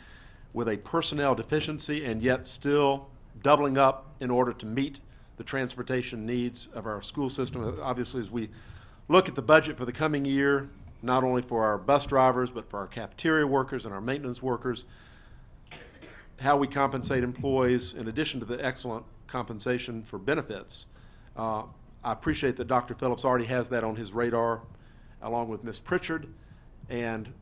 I: with a personnel deficiency and yet still doubling up in order to meet the transportation needs of our school system. Obviously, as we look at the budget for the coming year, not only for our bus drivers, but for our cafeteria workers and our maintenance workers, how we compensate employees in addition to the excellent compensation for benefits. I appreciate that Dr. Phillips already has that on his radar, along with Ms. Pritchard, and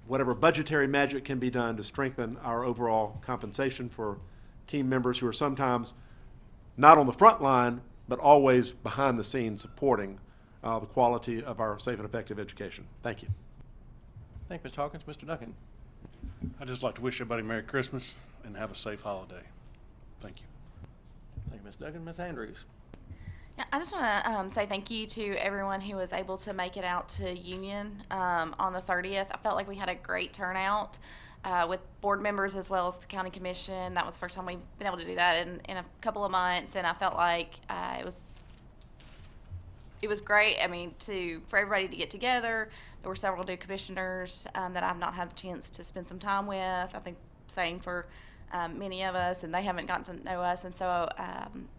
I: whatever budgetary magic can be done to strengthen our overall compensation for team members who are sometimes not on the front line, but always behind the scenes supporting the quality of our safe and effective education. Thank you.
A: Thank you, Mr. Hawkins. Mr. Duncan.
H: I'd just like to wish everybody Merry Christmas and have a safe holiday. Thank you.
A: Thank you, Ms. Duggan. Ms. Andrews.
J: Yeah, I just want to say thank you to everyone who was able to make it out to Union on the 30th. I felt like we had a great turnout with board members as well as the county commission. That was the first time we've been able to do that in a couple of months, and I felt like it was great. I mean, for everybody to get together. There were several new commissioners that I've not had a chance to spend some time with. I think same for many of us, and they haven't gotten to know us. And so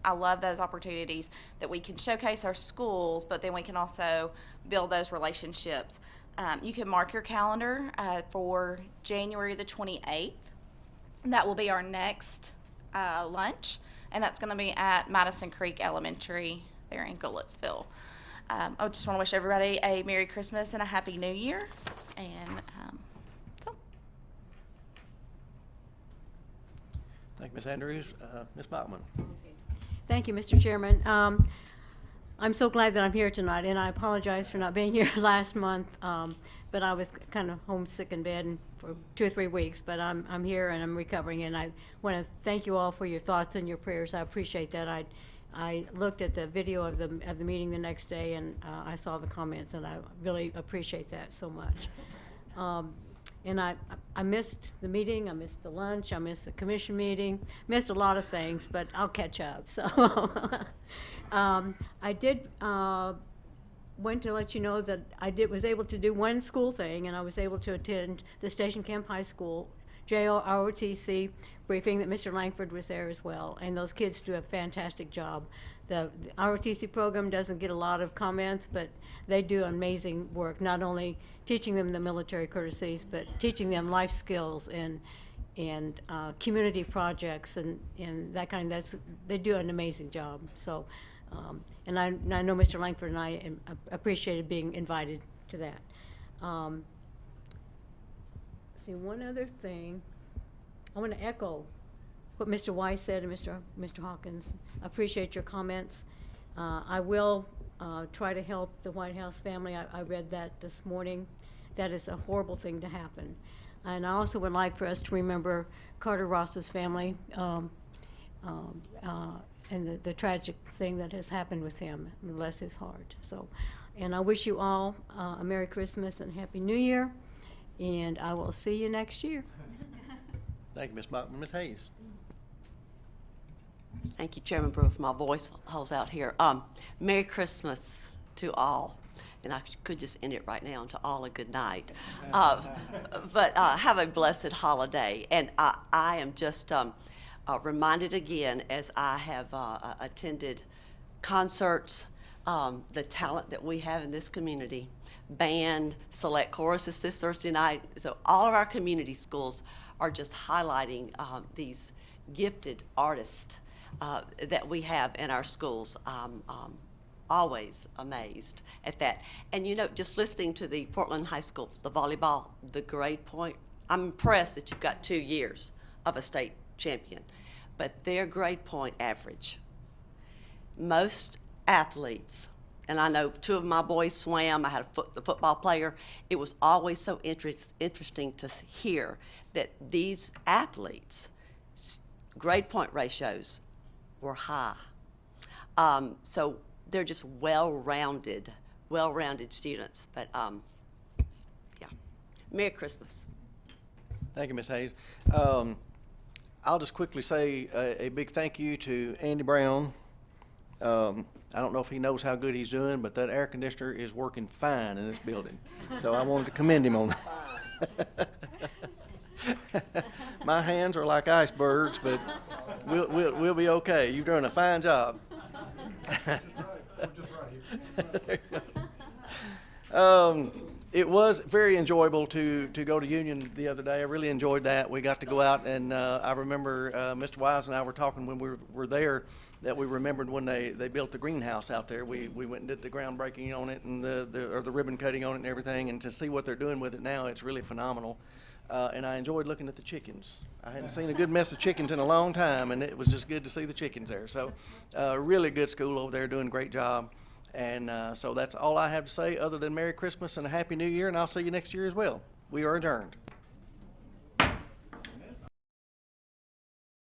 J: I love those opportunities that we can showcase our schools, but then we can also build those relationships. You can mark your calendar for January the 28th. That will be our next lunch, and that's going to be at Madison Creek Elementary there in Goodlettsville. I just want to wish everybody a Merry Christmas and a Happy New Year. And
A: Thank you, Ms. Andrews. Ms. Bachman.
K: Thank you, Mr. Chairman. I'm so glad that I'm here tonight, and I apologize for not being here last month, but I was kind of homesick in bed for 2 or 3 weeks, but I'm here and I'm recovering, and I want to thank you all for your thoughts and your prayers. I appreciate that. I looked at the video of the meeting the next day, and I saw the comments, and I really appreciate that so much. And I missed the meeting, I missed the lunch, I missed the commission meeting, missed a lot of things, but I'll catch up. So I did want to let you know that I was able to do one school thing, and I was able to attend the Station Camp High School JROTC briefing that Mr. Langford was there as well, and those kids do a fantastic job. The ROTC program doesn't get a lot of comments, but they do amazing work, not only teaching them the military courtesies, but teaching them life skills and community projects and that kind of, they do an amazing job. So, and I know Mr. Langford and I appreciated being invited to that. See, one other thing, I want to echo what Mr. Weiss said and Mr. Hawkins. I appreciate your comments. I will try to help the White House family. I read that this morning. That is a horrible thing to happen. And I also would like for us to remember Carter Ross's family and the tragic thing that has happened with him. Bless his heart. So, and I wish you all a Merry Christmas and Happy New Year. And I will see you next year.
A: Thank you, Ms. Bachman. Ms. Hayes.
B: Thank you, Chairman Brewer, for my voice holds out here. Merry Christmas to all. And I could just end it right now, and to all a good night. But have a blessed holiday. And I am just reminded again as I have attended concerts, the talent that we have in this community. Band, select choruses this Thursday night. So all of our community schools are just highlighting these gifted artists that we have in our schools. Always amazed at that. And you know, just listening to the Portland High School, the volleyball, the grade point, I'm impressed that you've got 2 years of a state champion. But their grade point average, most athletes, and I know 2 of my boys swam, I had the football player, it was always so interesting to hear that these athletes' grade point ratios were high. So they're just well-rounded students. But yeah, Merry Christmas.
A: Thank you, Ms. Hayes. I'll just quickly say a big thank you to Andy Brown. I don't know if he knows how good he's doing, but that air conditioner is working fine in this building. So I wanted to commend him on that. My hands are like icebergs, but we'll be okay. You've done a fine job. It was very enjoyable to go to Union the other day. I really enjoyed that. We got to go out, and I remember Mr. Wise and I were talking when we were there that we remembered when they built the greenhouse out there. We went and did the groundbreaking on it and the ribbon cutting on it and everything, and to see what they're doing with it now, it's really phenomenal. And I enjoyed looking at the chickens. I hadn't seen a good mess of chickens in a long time, and it was just good to see the chickens there. So really good school over there, doing a great job. And so that's all I have to say other than Merry Christmas and a Happy New Year, and I'll see you next year as well. We are adjourned.